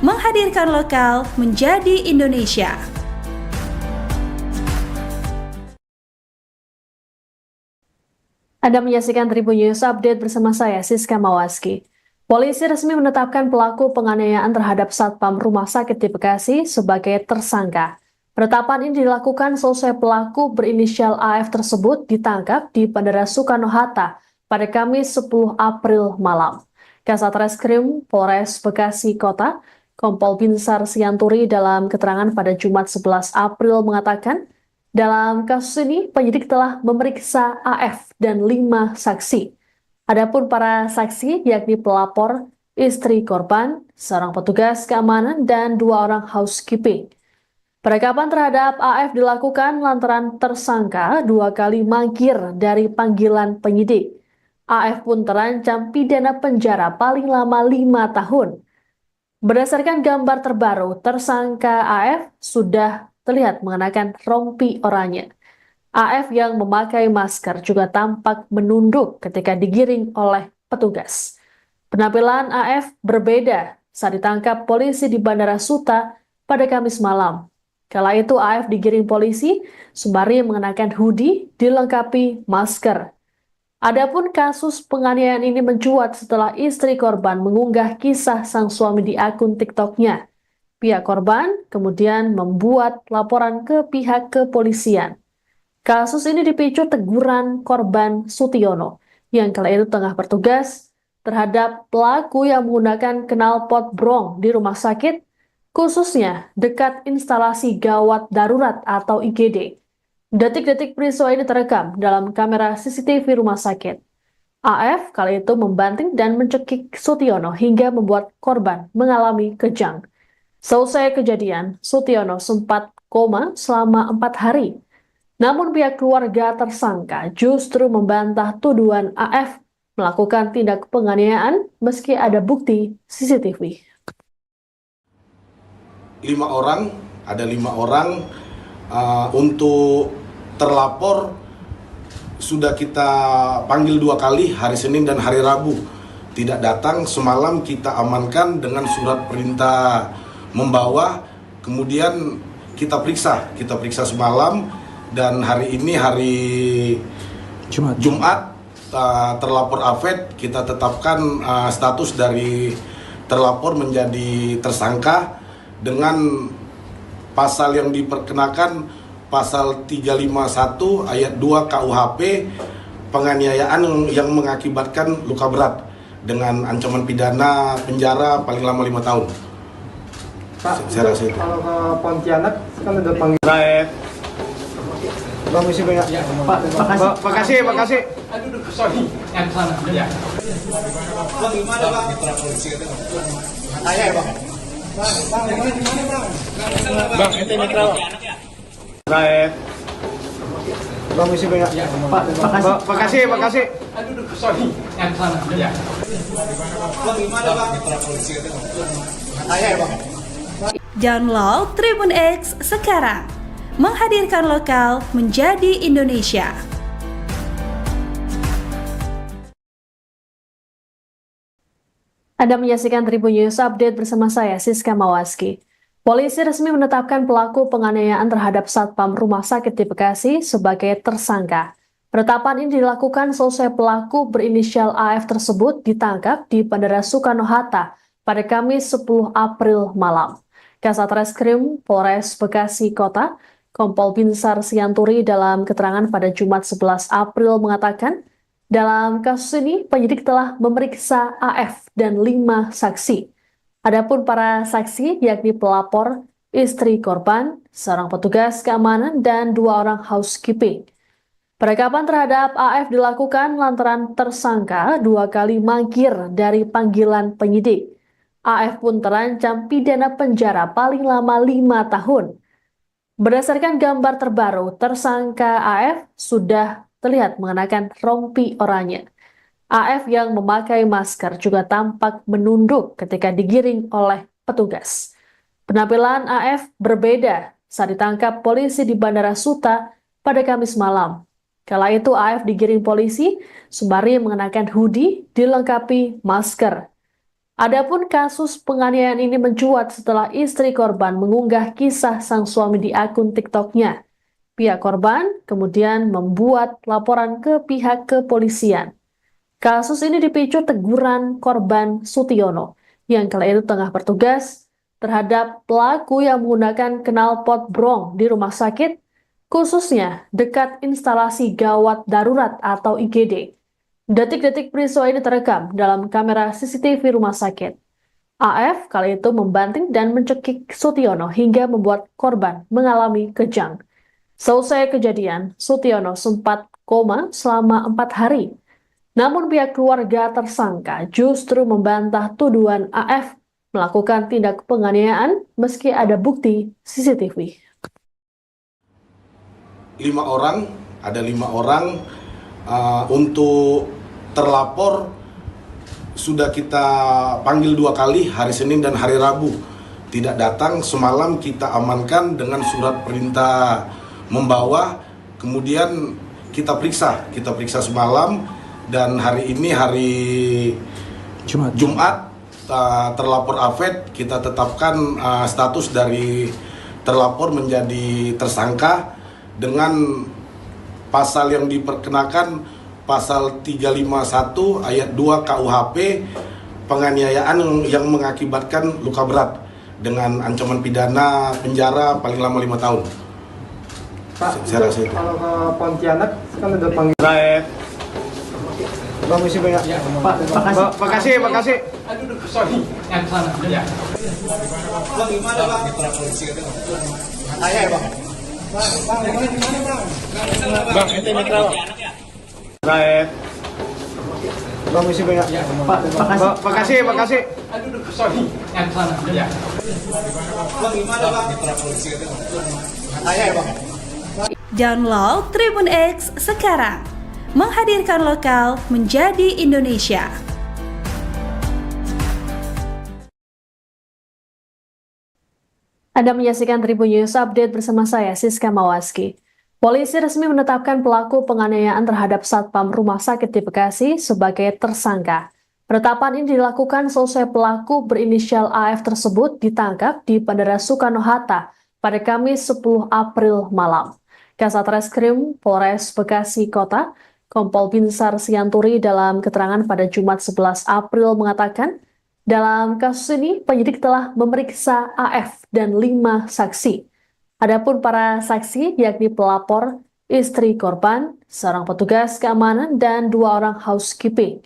Menghadirkan lokal menjadi Indonesia. Anda menyaksikan Tribun News Update bersama saya, Siska Mawaski. Polisi resmi menetapkan pelaku penganiayaan terhadap Satpam Rumah Sakit di Bekasi sebagai tersangka. Penetapan ini dilakukan selesai pelaku berinisial AF tersebut ditangkap di Bandara Soekarno-Hatta pada Kamis 10 April malam. Kasat Reskrim Polres Bekasi Kota, Kompol Binsar Sianturi dalam keterangan pada Jumat 11 April mengatakan, dalam kasus ini penyidik telah memeriksa AF dan 5 saksi. Adapun para saksi yakni pelapor, istri korban, seorang petugas keamanan, dan 2 orang housekeeping. Penangkapan terhadap AF dilakukan lantaran tersangka 2 kali mangkir dari panggilan penyidik. AF pun terancam pidana penjara paling lama 5 tahun. Berdasarkan gambar terbaru, tersangka AF sudah terlihat mengenakan rompi oranye. AF yang memakai masker juga tampak menunduk ketika digiring oleh petugas. Penampilan AF berbeda saat ditangkap polisi di Bandara Suta pada Kamis malam. Kala itu AF digiring polisi sembari mengenakan hoodie dilengkapi masker. Adapun kasus penganiayaan ini mencuat setelah istri korban mengunggah kisah sang suami di akun TikTok-nya. Pihak korban kemudian membuat laporan ke pihak kepolisian. Kasus ini dipicu teguran korban Sutiono yang kala itu tengah bertugas terhadap pelaku yang menggunakan knalpot brong di rumah sakit, khususnya dekat instalasi gawat darurat atau IGD. Detik-detik peristiwa ini terekam dalam kamera CCTV rumah sakit. AF kala itu membanting dan mencekik Sutiono hingga membuat korban mengalami kejang. Selesai kejadian, Sutiono sempat koma selama 4 hari. Namun pihak keluarga tersangka justru membantah tuduhan AF melakukan tindak penganiayaan meski ada bukti CCTV. Ada lima orang untuk terlapor sudah kita panggil 2 kali, hari Senin dan hari Rabu. Tidak datang, semalam kita amankan dengan surat perintah membawa, kemudian kita periksa semalam, dan hari ini hari Jumat terlapor Afet kita tetapkan status dari terlapor menjadi tersangka dengan pasal yang diperkenakan pasal 351 ayat 2 KUHP, penganiayaan yang mengakibatkan luka berat dengan ancaman pidana penjara paling lama 5 tahun. Pak, Saya rasa itu. kalau ke Pontianak kan udah panggil Raib. Bang, isi banyak. Pak, makasih. Aduh, sorry. Yang sana. Ya. Bang, gimana bang? Mitra polisi itu. Saya ya bang. Bang, gimana bang? Bang, itu mitra bang. Raib. Bang, isi banyak. Pak, makasih. Aduh, sorry. Yang sana. Ya. Bang, gimana bang? Mitra polisi itu. Saya ya bang. Download Tribun X sekarang. Menghadirkan lokal menjadi Indonesia. Anda menyaksikan Tribun News Update bersama saya, Siska Mawaski. Polisi resmi menetapkan pelaku penganiayaan terhadap Satpam Rumah Sakit di Bekasi sebagai tersangka. Penetapan ini dilakukan selesai pelaku berinisial AF tersebut ditangkap di Bandara Soekarno-Hatta pada Kamis 10 April malam. Kasat Reskrim Polres Bekasi Kota, Kompol Binsar Sianturi dalam keterangan pada Jumat 11 April mengatakan, dalam kasus ini penyidik telah memeriksa AF dan 5 saksi. Adapun para saksi yakni pelapor, istri korban, seorang petugas keamanan, dan 2 orang housekeeping. Penangkapan terhadap AF dilakukan lantaran tersangka 2 kali mangkir dari panggilan penyidik. AF pun terancam pidana penjara paling lama 5 tahun. Berdasarkan gambar terbaru, tersangka AF sudah terlihat mengenakan rompi oranye. AF yang memakai masker juga tampak menunduk ketika digiring oleh petugas. Penampilan AF berbeda saat ditangkap polisi di Bandara Suta pada Kamis malam. Kala itu AF digiring polisi sembari mengenakan hoodie dilengkapi masker. Adapun kasus penganiayaan ini mencuat setelah istri korban mengunggah kisah sang suami di akun TikTok-nya. Pihak korban kemudian membuat laporan ke pihak kepolisian. Kasus ini dipicu teguran korban Sutiono yang kala itu tengah bertugas terhadap pelaku yang menggunakan knalpot brong di rumah sakit, khususnya dekat instalasi gawat darurat atau IGD. Detik-detik peristiwa ini terekam dalam kamera CCTV rumah sakit. AF kali itu membanting dan mencekik Sutiono hingga membuat korban mengalami kejang. Selesai kejadian, Sutiono sempat koma selama 4 hari. Namun pihak keluarga tersangka justru membantah tuduhan AF melakukan tindak penganiayaan meski ada bukti CCTV. 5 orang, ada 5 orang. Untuk terlapor sudah kita panggil 2 kali, hari Senin dan hari Rabu. Tidak datang, semalam kita amankan dengan surat perintah membawa, kemudian kita periksa semalam, dan hari ini hari Jumat terlapor AFED kita tetapkan status dari terlapor menjadi tersangka dengan pasal yang diperkenakan pasal 351 ayat 2 KUHP penganiayaan yang mengakibatkan luka berat dengan ancaman pidana penjara paling lama 5 tahun. Pak, Saya rasa itu. kalau ke Pontianak kan udah panggil Raib. Bang, isi banyak. Pak, makasih. Aduh, sorry. Yang sana. Ya. Bang, gimana bang? Mitra polisi itu. Saya ya bang. Bang, gimana bang? Bang, itu mitra bang. Raib. Bang, isi banyak. Pak, makasih. Aduh, sorry. Yang sana. Ya. Bang, gimana bang? Mitra polisi itu. Saya ya bang. Download Tribun X sekarang. Menghadirkan lokal menjadi Indonesia. Anda menyaksikan Tribun News Update bersama saya, Siska Mawaski. Polisi resmi menetapkan pelaku penganiayaan terhadap Satpam Rumah Sakit di Bekasi sebagai tersangka. Penetapan ini dilakukan selesai pelaku berinisial AF tersebut ditangkap di Bandara Soekarno-Hatta pada Kamis 10 April malam. Kasat Reskrim Polres Bekasi Kota, Kompol Binsar Sianturi dalam keterangan pada Jumat 11 April mengatakan, dalam kasus ini penyidik telah memeriksa AF dan 5 saksi. Adapun para saksi yakni pelapor, istri korban, seorang petugas keamanan, dan 2 orang housekeeping.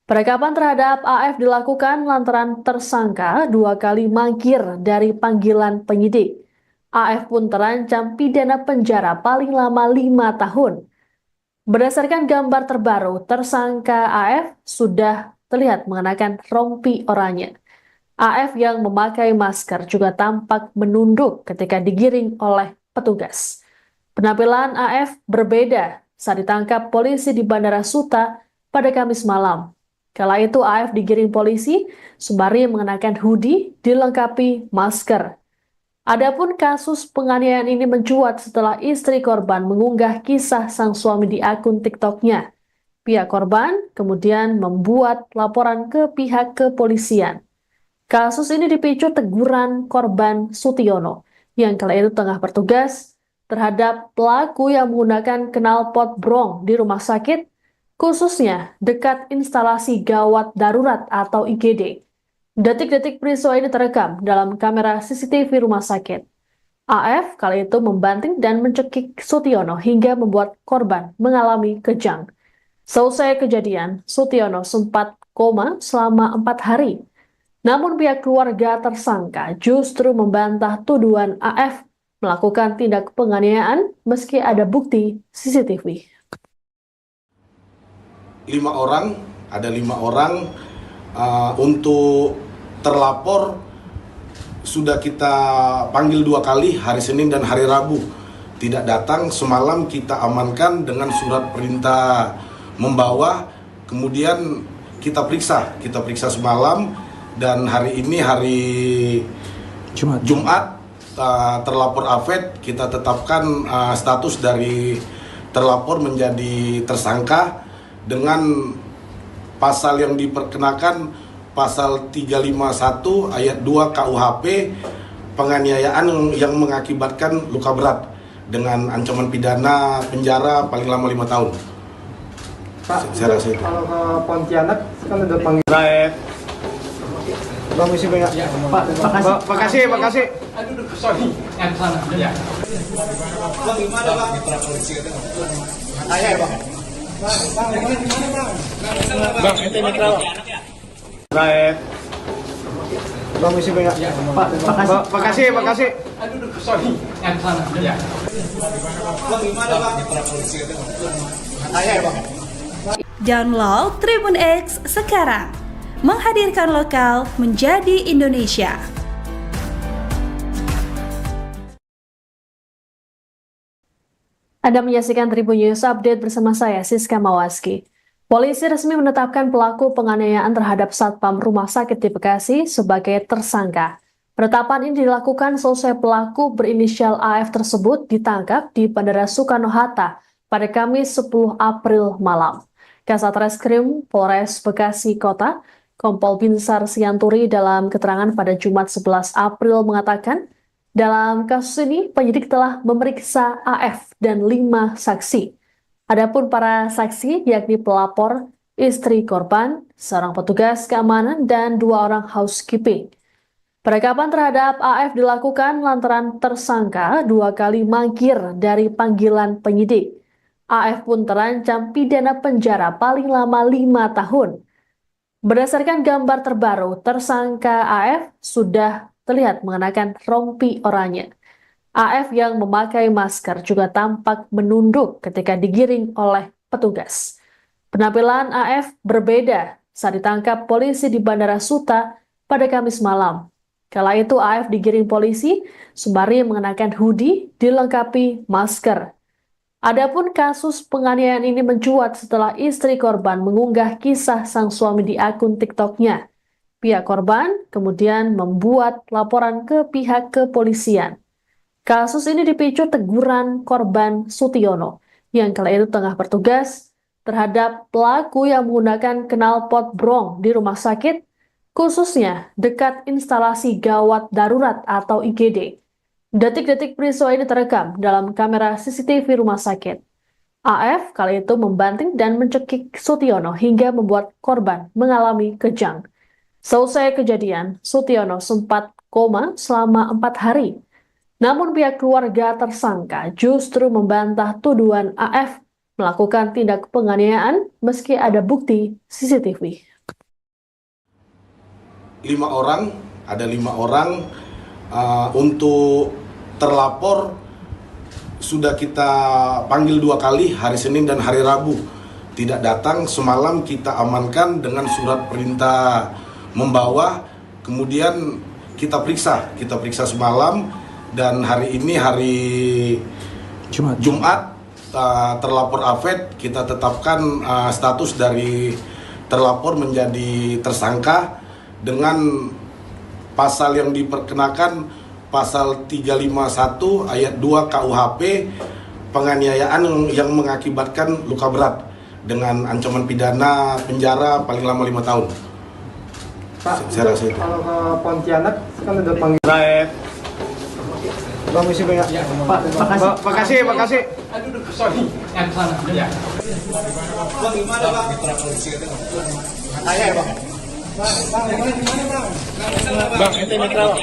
Penangkapan terhadap AF dilakukan lantaran tersangka 2 kali mangkir dari panggilan penyidik. AF pun terancam pidana penjara paling lama 5 tahun. Berdasarkan gambar terbaru, tersangka AF sudah terlihat mengenakan rompi oranye. AF yang memakai masker juga tampak menunduk ketika digiring oleh petugas. Penampilan AF berbeda saat ditangkap polisi di Bandara Suta pada Kamis malam. Kala itu AF digiring polisi sembari mengenakan hoodie dilengkapi masker. Adapun kasus penganiayaan ini mencuat setelah istri korban mengunggah kisah sang suami di akun TikTok-nya. Pihak korban kemudian membuat laporan ke pihak kepolisian. Kasus ini dipicu teguran korban Sutiono yang kala itu tengah bertugas terhadap pelaku yang menggunakan knalpot brong di rumah sakit, khususnya dekat instalasi gawat darurat atau IGD. Detik-detik peristiwa ini terekam dalam kamera CCTV rumah sakit. AF kali itu membanting dan mencekik Sutiono hingga membuat korban mengalami kejang. Selesai kejadian, Sutiono sempat koma selama 4 hari. Namun pihak keluarga tersangka justru membantah tuduhan AF melakukan tindak penganiayaan meski ada bukti CCTV. Ada 5 orang untuk terlapor sudah kita panggil 2 kali, hari Senin dan hari Rabu. Tidak datang, semalam kita amankan dengan surat perintah membawa, kemudian kita periksa semalam, dan hari ini hari Jumat terlapor AFED kita tetapkan status dari terlapor menjadi tersangka dengan pasal yang diperkenakan pasal 351 ayat 2 KUHP penganiayaan yang mengakibatkan luka berat dengan ancaman pidana penjara paling lama 5 tahun. Pak, Saya rasa itu. kalau ke Pontianak kan udah panggil Raib. Bang, misi banyak. Pak, makasih. Aduh, sorry. Yang sana. Ya. Bang, gimana bang? Ayah ya bang. Bang, itu mitra bang. Raib. Bang, misi banyak. Pak, makasih. Aduh, sorry. Yang sana. Ya. Bang, gimana bang? Ayah ya bang. Download Tribun X sekarang. Menghadirkan lokal menjadi Indonesia. Anda menyaksikan Tribun News Update bersama saya, Siska Mawaski. Polisi resmi menetapkan pelaku penganiayaan terhadap Satpam Rumah Sakit di Bekasi sebagai tersangka. Penetapan ini dilakukan selesai pelaku berinisial AF tersebut ditangkap di Bandara Soekarno-Hatta pada Kamis 10 April malam. Kasat Reskrim Polres Bekasi Kota, Kompol Binsar Sianturi dalam keterangan pada Jumat 11 April mengatakan, dalam kasus ini penyidik telah memeriksa AF dan 5 saksi. Adapun para saksi yakni pelapor, istri korban, seorang petugas keamanan, dan 2 orang housekeeping. Penangkapan terhadap AF dilakukan lantaran tersangka 2 kali mangkir dari panggilan penyidik. AF pun terancam pidana penjara paling lama 5 tahun. Berdasarkan gambar terbaru, tersangka AF sudah terlihat mengenakan rompi oranye. AF yang memakai masker juga tampak menunduk ketika digiring oleh petugas. Penampilan AF berbeda saat ditangkap polisi di Bandara Suta pada Kamis malam. Kala itu AF digiring polisi sembari mengenakan hoodie dilengkapi masker. Adapun kasus penganiayaan ini mencuat setelah istri korban mengunggah kisah sang suami di akun TikTok-nya. Pihak korban kemudian membuat laporan ke pihak kepolisian. Kasus ini dipicu teguran korban Sutiono yang kala itu tengah bertugas terhadap pelaku yang menggunakan knalpot brong di rumah sakit, khususnya dekat instalasi gawat darurat atau IGD. Detik-detik peristiwa ini terekam dalam kamera CCTV rumah sakit. AF kali itu membanting dan mencekik Sutiono hingga membuat korban mengalami kejang. Selesai kejadian, Sutiono sempat koma selama 4 hari. Namun pihak keluarga tersangka justru membantah tuduhan AF melakukan tindak penganiayaan meski ada bukti CCTV. ada 5 orang. Untuk terlapor sudah kita panggil 2 kali, hari Senin dan hari Rabu tidak datang. Semalam kita amankan dengan surat perintah membawa, kemudian kita periksa semalam, dan hari ini hari Jumat terlapor Afed kita tetapkan status dari terlapor menjadi tersangka dengan pasal yang diperkenakan, pasal 351 ayat 2 KUHP, penganiayaan yang mengakibatkan luka berat dengan ancaman pidana penjara paling lama 5 tahun. Pak, Saya rasa itu. kalau ke Pontianak kan udah panggil Raib. Bang, misi banyak. Pak, makasih. Aduh, sorry. Yang sana. Ya. Bang, gimana Bang? Mitra polisi itu. Saya ya Bang. Bang, gimana Bang? Bang, itu mitra Bang.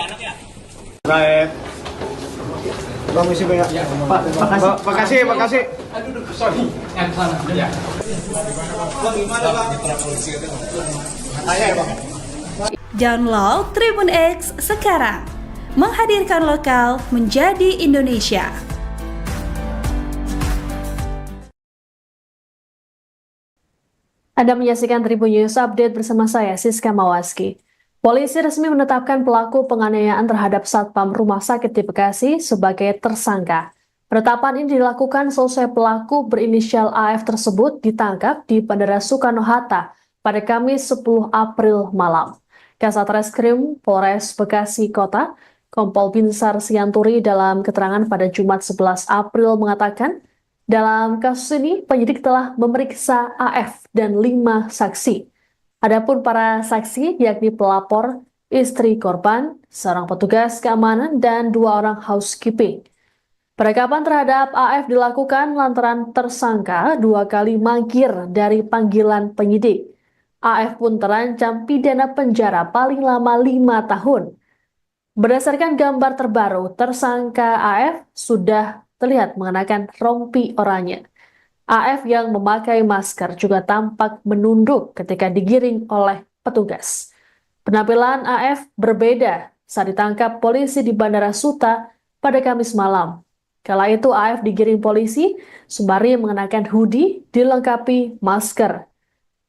Raib. Bang, misi banyak. Pak, makasih. Aduh, sorry. Yang sana. Ya. Bang, gimana Bang? Mitra polisi itu. Saya ya Bang. Download Tribun X sekarang. Menghadirkan lokal menjadi Indonesia. Anda menyaksikan Tribun News Update bersama saya, Siska Mawaski. Polisi resmi menetapkan pelaku penganiayaan terhadap Satpam Rumah Sakit di Bekasi sebagai tersangka. Penetapan ini dilakukan selesai pelaku berinisial AF tersebut ditangkap di Bandara Soekarno-Hatta pada Kamis 10 April malam. Kasat Reskrim Polres Bekasi Kota, Kompol Binsar Sianturi dalam keterangan pada Jumat 11 April mengatakan, dalam kasus ini penyidik telah memeriksa AF dan 5 saksi. Adapun para saksi yakni pelapor, istri korban, seorang petugas keamanan, dan 2 orang housekeeping. Penangkapan terhadap AF dilakukan lantaran tersangka 2 kali mangkir dari panggilan penyidik. AF pun terancam pidana penjara paling lama 5 tahun. Berdasarkan gambar terbaru, tersangka AF sudah terlihat mengenakan rompi oranye. AF yang memakai masker juga tampak menunduk ketika digiring oleh petugas. Penampilan AF berbeda saat ditangkap polisi di Bandara Suta pada Kamis malam. Kala itu AF digiring polisi sembari mengenakan hoodie dilengkapi masker.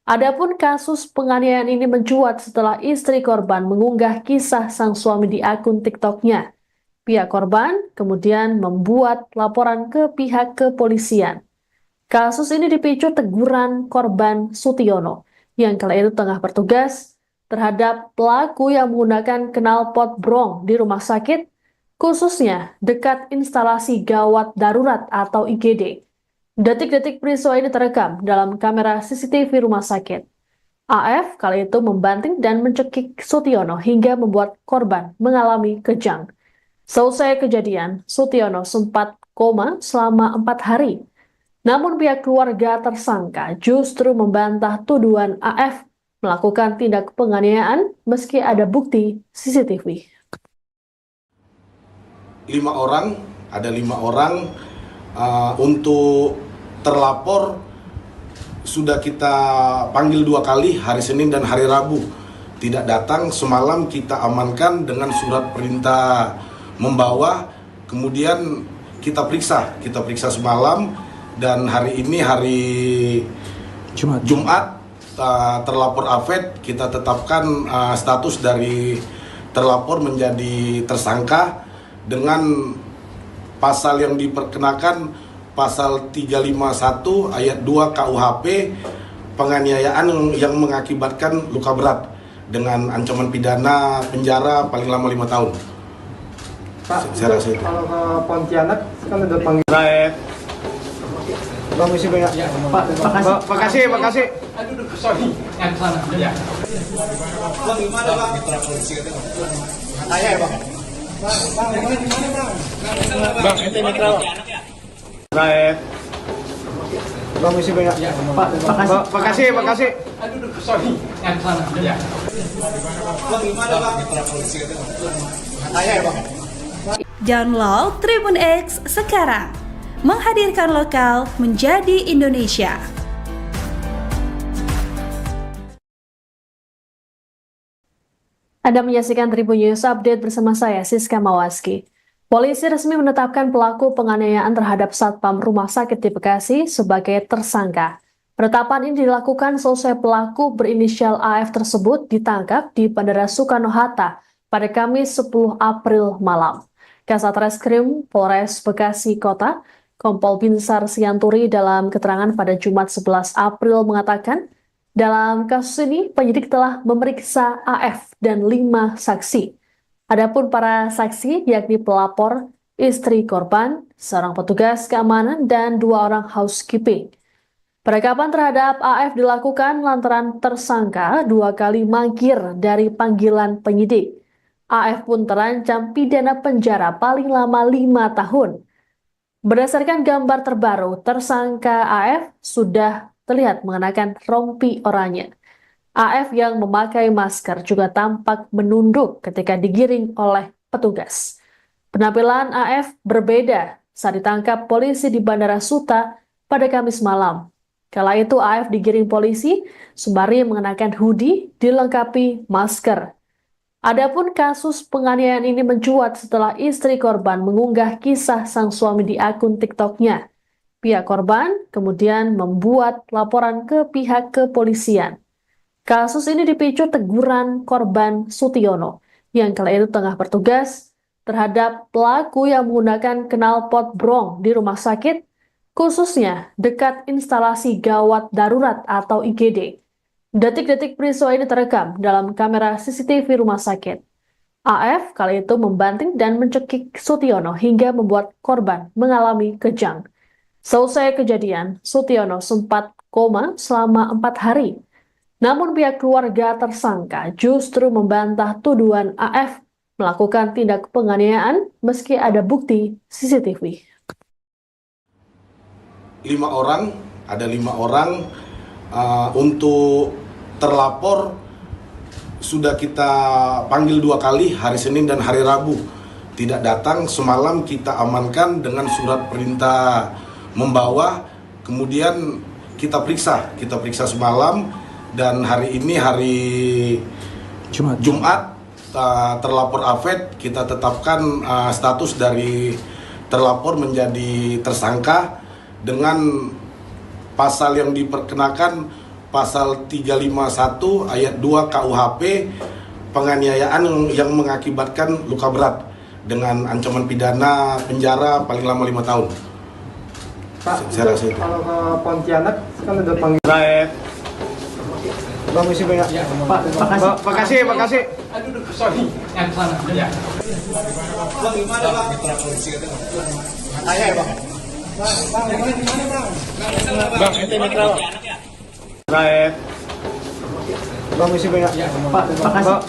Adapun kasus penganiayaan ini mencuat setelah istri korban mengunggah kisah sang suami di akun TikTok-nya. Pihak korban kemudian membuat laporan ke pihak kepolisian. Kasus ini dipicu teguran korban Sutiono yang kala itu tengah bertugas terhadap pelaku yang menggunakan knalpot brong di rumah sakit, khususnya dekat instalasi gawat darurat atau IGD. Detik-detik peristiwa ini terekam dalam kamera CCTV rumah sakit. AF kali itu membanting dan mencekik Sutiono hingga membuat korban mengalami kejang. Selesai kejadian, Sutiono sempat koma selama 4 hari. Namun pihak keluarga tersangka justru membantah tuduhan AF melakukan tindak penganiayaan meski ada bukti CCTV. 5 orang. Untuk terlapor sudah kita panggil 2 kali, hari Senin dan hari Rabu tidak datang. Semalam kita amankan dengan surat perintah membawa, kemudian kita periksa semalam, dan hari ini hari Jumat terlapor Afed kita tetapkan status dari terlapor menjadi tersangka dengan pasal yang diperkenakan, pasal 351 ayat 2 KUHP, penganiayaan yang mengakibatkan luka berat dengan ancaman pidana penjara paling lama 5 tahun. Pak, Saya rasa itu. kalau ke Pontianak kan udah panggil Raib. Bang, misi banyak. Pak, makasih. Aduh, sorry. Yang sana. Ya. Bang, gimana Bang? Mitra polisi itu. Saya ya Bang. Bang, gimana Bang? Bang, itu mitra Bang. Raib. Bang, misi banyak. Pak, makasih. Aduh, sorry. Yang sana. Ya. Bang, gimana Bang? Mitra polisi itu. Saya ya Bang. Download Tribun X sekarang. Menghadirkan lokal menjadi Indonesia. Anda menyaksikan Tribun News Update bersama saya, Siska Mawaski. Polisi resmi menetapkan pelaku penganiayaan terhadap Satpam Rumah Sakit di Bekasi sebagai tersangka. Penetapan ini dilakukan selesai pelaku berinisial AF tersebut ditangkap di Bandara Soekarno-Hatta pada Kamis 10 April malam. Kasat Reskrim Polres Bekasi Kota, Kompol Binsar Sianturi dalam keterangan pada Jumat 11 April mengatakan, dalam kasus ini, penyidik telah memeriksa AF dan 5 saksi. Adapun para saksi yakni pelapor, istri korban, seorang petugas keamanan, dan 2 orang housekeeping. Penangkapan terhadap AF dilakukan lantaran tersangka 2 kali mangkir dari panggilan penyidik. AF pun terancam pidana penjara paling lama 5 tahun. Berdasarkan gambar terbaru, tersangka AF sudah terlihat mengenakan rompi oranye. AF yang memakai masker juga tampak menunduk ketika digiring oleh petugas. Penampilan AF berbeda saat ditangkap polisi di Bandara Suta pada Kamis malam. Kala itu AF digiring polisi sembari mengenakan hoodie dilengkapi masker. Adapun kasus penganiayaan ini mencuat setelah istri korban mengunggah kisah sang suami di akun TikTok-nya. Pihak korban kemudian membuat laporan ke pihak kepolisian. Kasus ini dipicu teguran korban Sutiono yang kala itu tengah bertugas terhadap pelaku yang menggunakan knalpot brong di rumah sakit, khususnya dekat instalasi gawat darurat atau IGD. Detik-detik peristiwa ini terekam dalam kamera CCTV rumah sakit. AF kala itu membanting dan mencekik Sutiono hingga membuat korban mengalami kejang. Selesai kejadian, Sutiono sempat koma selama 4 hari. Namun pihak keluarga tersangka justru membantah tuduhan AF melakukan tindak penganiayaan meski ada bukti CCTV. 5 orang, ada 5 orang untuk terlapor sudah kita panggil 2 kali, hari Senin dan hari Rabu. Tidak datang, semalam kita amankan dengan surat perintah membawa, kemudian kita periksa semalam, dan hari ini hari Jumat terlapor AFED kita tetapkan status dari terlapor menjadi tersangka dengan pasal yang diperkenakan pasal 351 ayat 2 KUHP penganiayaan yang mengakibatkan luka berat dengan ancaman pidana penjara paling lama 5 tahun. Pak, Saya rasa itu. kalau ke Pontianak kan ada panggil Raib. Bang, misi banyak. Pak, makasih. Aduh, sorry. Yang sana. Ya. Bang, gimana bang? Mitra polisi katanya. Ayah bang. Bang, gimana bang? Bang, itu mitra bang. Raib. Bang, misi banyak. Pak,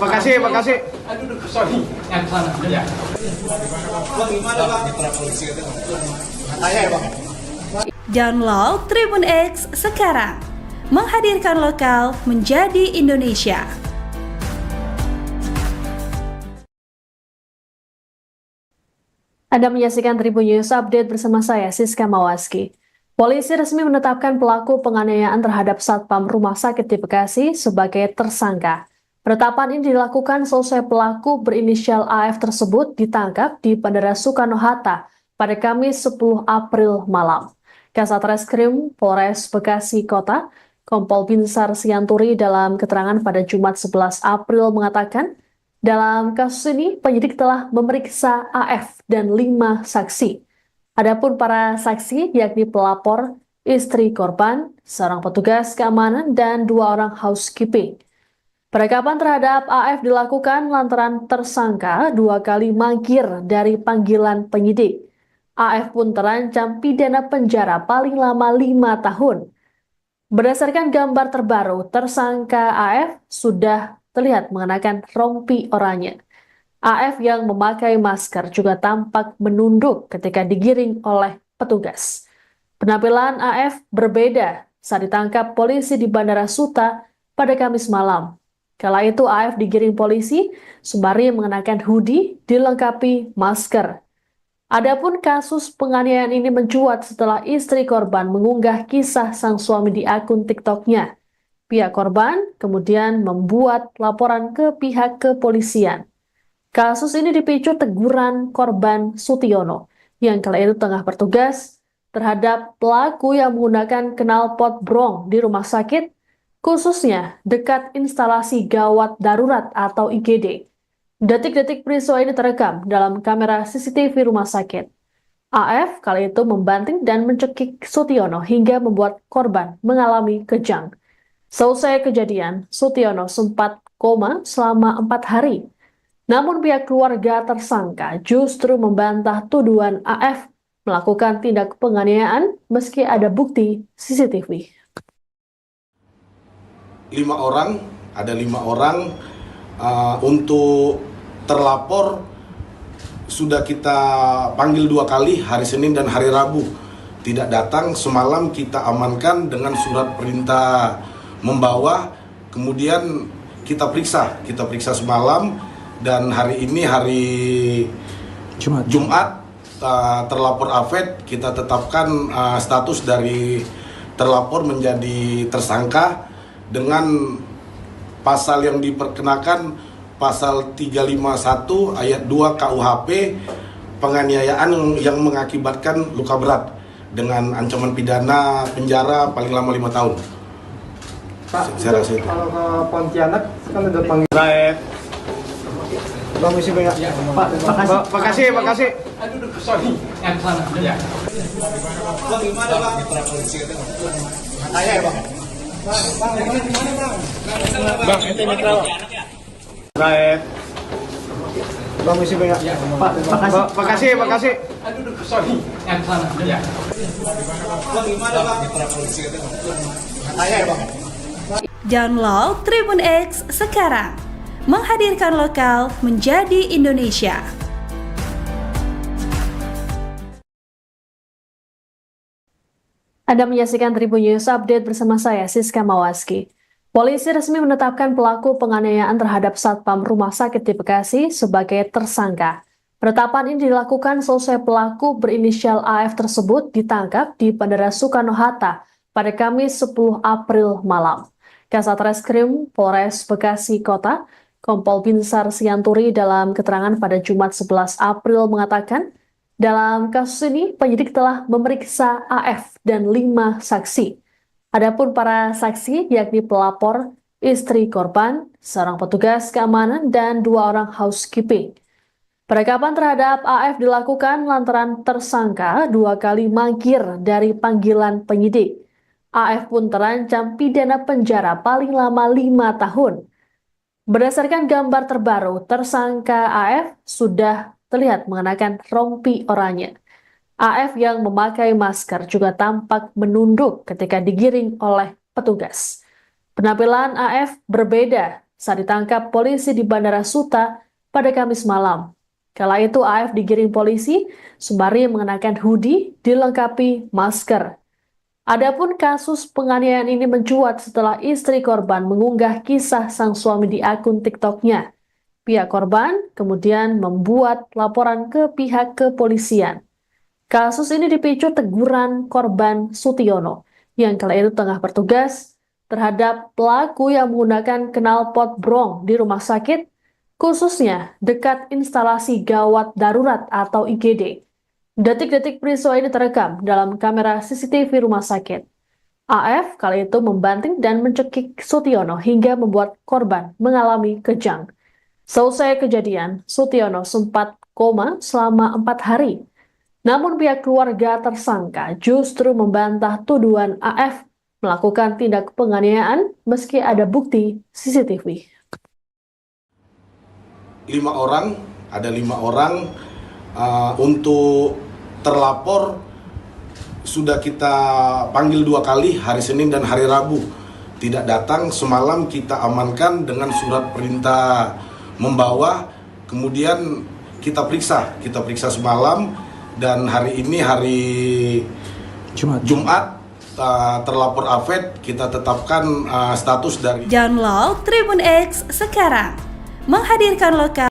makasih. Aduh, sorry. Yang sana. Ya. Bang, gimana bang? Mitra polisi katanya. Ayah bang. Download Tribun X sekarang. Menghadirkan lokal menjadi Indonesia. Anda menyaksikan Tribun News Update bersama saya, Siska Mawaski. Polisi resmi menetapkan pelaku penganiayaan terhadap Satpam Rumah Sakit di Bekasi sebagai tersangka. Penetapan ini dilakukan selesai pelaku berinisial AF tersebut ditangkap di Bandara Soekarno-Hatta pada Kamis 10 April malam. Kasat Reskrim Polres Bekasi Kota, Kompol Binsar Sianturi dalam keterangan pada Jumat 11 April mengatakan, dalam kasus ini penyidik telah memeriksa AF dan 5 saksi. Adapun para saksi yakni pelapor, istri korban, seorang petugas keamanan, dan 2 orang housekeeping. Penangkapan terhadap AF dilakukan lantaran tersangka 2 kali mangkir dari panggilan penyidik. AF pun terancam pidana penjara paling lama 5 tahun. Berdasarkan gambar terbaru, tersangka AF sudah terlihat mengenakan rompi oranye. AF yang memakai masker juga tampak menunduk ketika digiring oleh petugas. Penampilan AF berbeda saat ditangkap polisi di Bandara Suta pada Kamis malam. Kala itu AF digiring polisi sembari mengenakan hoodie dilengkapi masker. Adapun kasus penganiayaan ini mencuat setelah istri korban mengunggah kisah sang suami di akun TikTok-nya. Pihak korban kemudian membuat laporan ke pihak kepolisian. Kasus ini dipicu teguran korban Sutiono yang kala itu tengah bertugas terhadap pelaku yang menggunakan knalpot brong di rumah sakit, khususnya dekat instalasi gawat darurat atau IGD. Detik-detik peristiwa ini terekam dalam kamera CCTV rumah sakit. AF kali itu membanting dan mencekik Sutiono hingga membuat korban mengalami kejang. Selesai kejadian, Sutiono sempat koma selama 4 hari. Namun pihak keluarga tersangka justru membantah tuduhan AF melakukan tindak penganiayaan meski ada bukti CCTV. 5 orang, ada 5 orang untuk terlapor sudah kita panggil 2 kali, hari Senin dan hari Rabu. Tidak datang, semalam kita amankan dengan surat perintah membawa, kemudian kita periksa semalam, dan hari ini hari Jumat terlapor AFED kita tetapkan status dari terlapor menjadi tersangka dengan pasal yang diperkenakan pasal 351 ayat 2 KUHP, penganiayaan yang mengakibatkan luka berat dengan ancaman pidana penjara paling lama 5 tahun. Pak, Saya rasa itu. kalau ke Pontianak kan udah panggil Raib. Bang, misi banyak. Pak, makasih. Aduh, sorry. Yang sana. Ya. Bang, gimana bang? Mitra polisi itu. Saya ya bang. Bang, gimana bang? Bang, itu mitra bang. Raib. Bang, misi banyak. Pak, makasih. Aduh, sorry. Yang sana. Ya. Bang, gimana bang? Mitra polisi itu. Saya ya bang. Download Tribun X sekarang. Menghadirkan lokal menjadi Indonesia. Anda menyaksikan Tribun News Update bersama saya, Siska Mawaski. Polisi resmi menetapkan pelaku penganiayaan terhadap Satpam Rumah Sakit di Bekasi sebagai tersangka. Penetapan ini dilakukan selesai pelaku berinisial AF tersebut ditangkap di Bandara Soekarno-Hatta pada Kamis 10 April malam. Kasat Reskrim Polres Bekasi Kota, Kompol Binsar Sianturi dalam keterangan pada Jumat 11 April mengatakan, dalam kasus ini penyidik telah memeriksa AF dan 5 saksi. Adapun para saksi yakni pelapor, istri korban, seorang petugas keamanan, dan 2 orang housekeeping. Penangkapan terhadap AF dilakukan lantaran tersangka 2 kali mangkir dari panggilan penyidik. AF pun terancam pidana penjara paling lama 5 tahun. Berdasarkan gambar terbaru, tersangka AF sudah terlihat mengenakan rompi oranye. AF yang memakai masker juga tampak menunduk ketika digiring oleh petugas. Penampilan AF berbeda saat ditangkap polisi di Bandara Suta pada Kamis malam. Kala itu AF digiring polisi sembari mengenakan hoodie dilengkapi masker. Adapun kasus penganiayaan ini mencuat setelah istri korban mengunggah kisah sang suami di akun TikTok-nya. Pihak korban kemudian membuat laporan ke pihak kepolisian. Kasus ini dipicu teguran korban Sutiono yang kala itu tengah bertugas terhadap pelaku yang menggunakan knalpot brong di rumah sakit, khususnya dekat instalasi gawat darurat atau IGD. Detik-detik peristiwa ini terekam dalam kamera CCTV rumah sakit. AF kali itu membanting dan mencekik Sutiono hingga membuat korban mengalami kejang. Selesai kejadian, Sutiono sempat koma selama 4 hari. Namun pihak keluarga tersangka justru membantah tuduhan AF melakukan tindak penganiayaan meski ada bukti CCTV. 5 orang, ada 5 orang untuk terlapor sudah kita panggil 2 kali, hari Senin dan hari Rabu. Tidak datang, semalam kita amankan dengan surat perintah membawa, kemudian kita periksa semalam, dan hari ini hari Jumat terlapor AFED kita tetapkan status dari. Download Tribun X sekarang. Menghadirkan lokal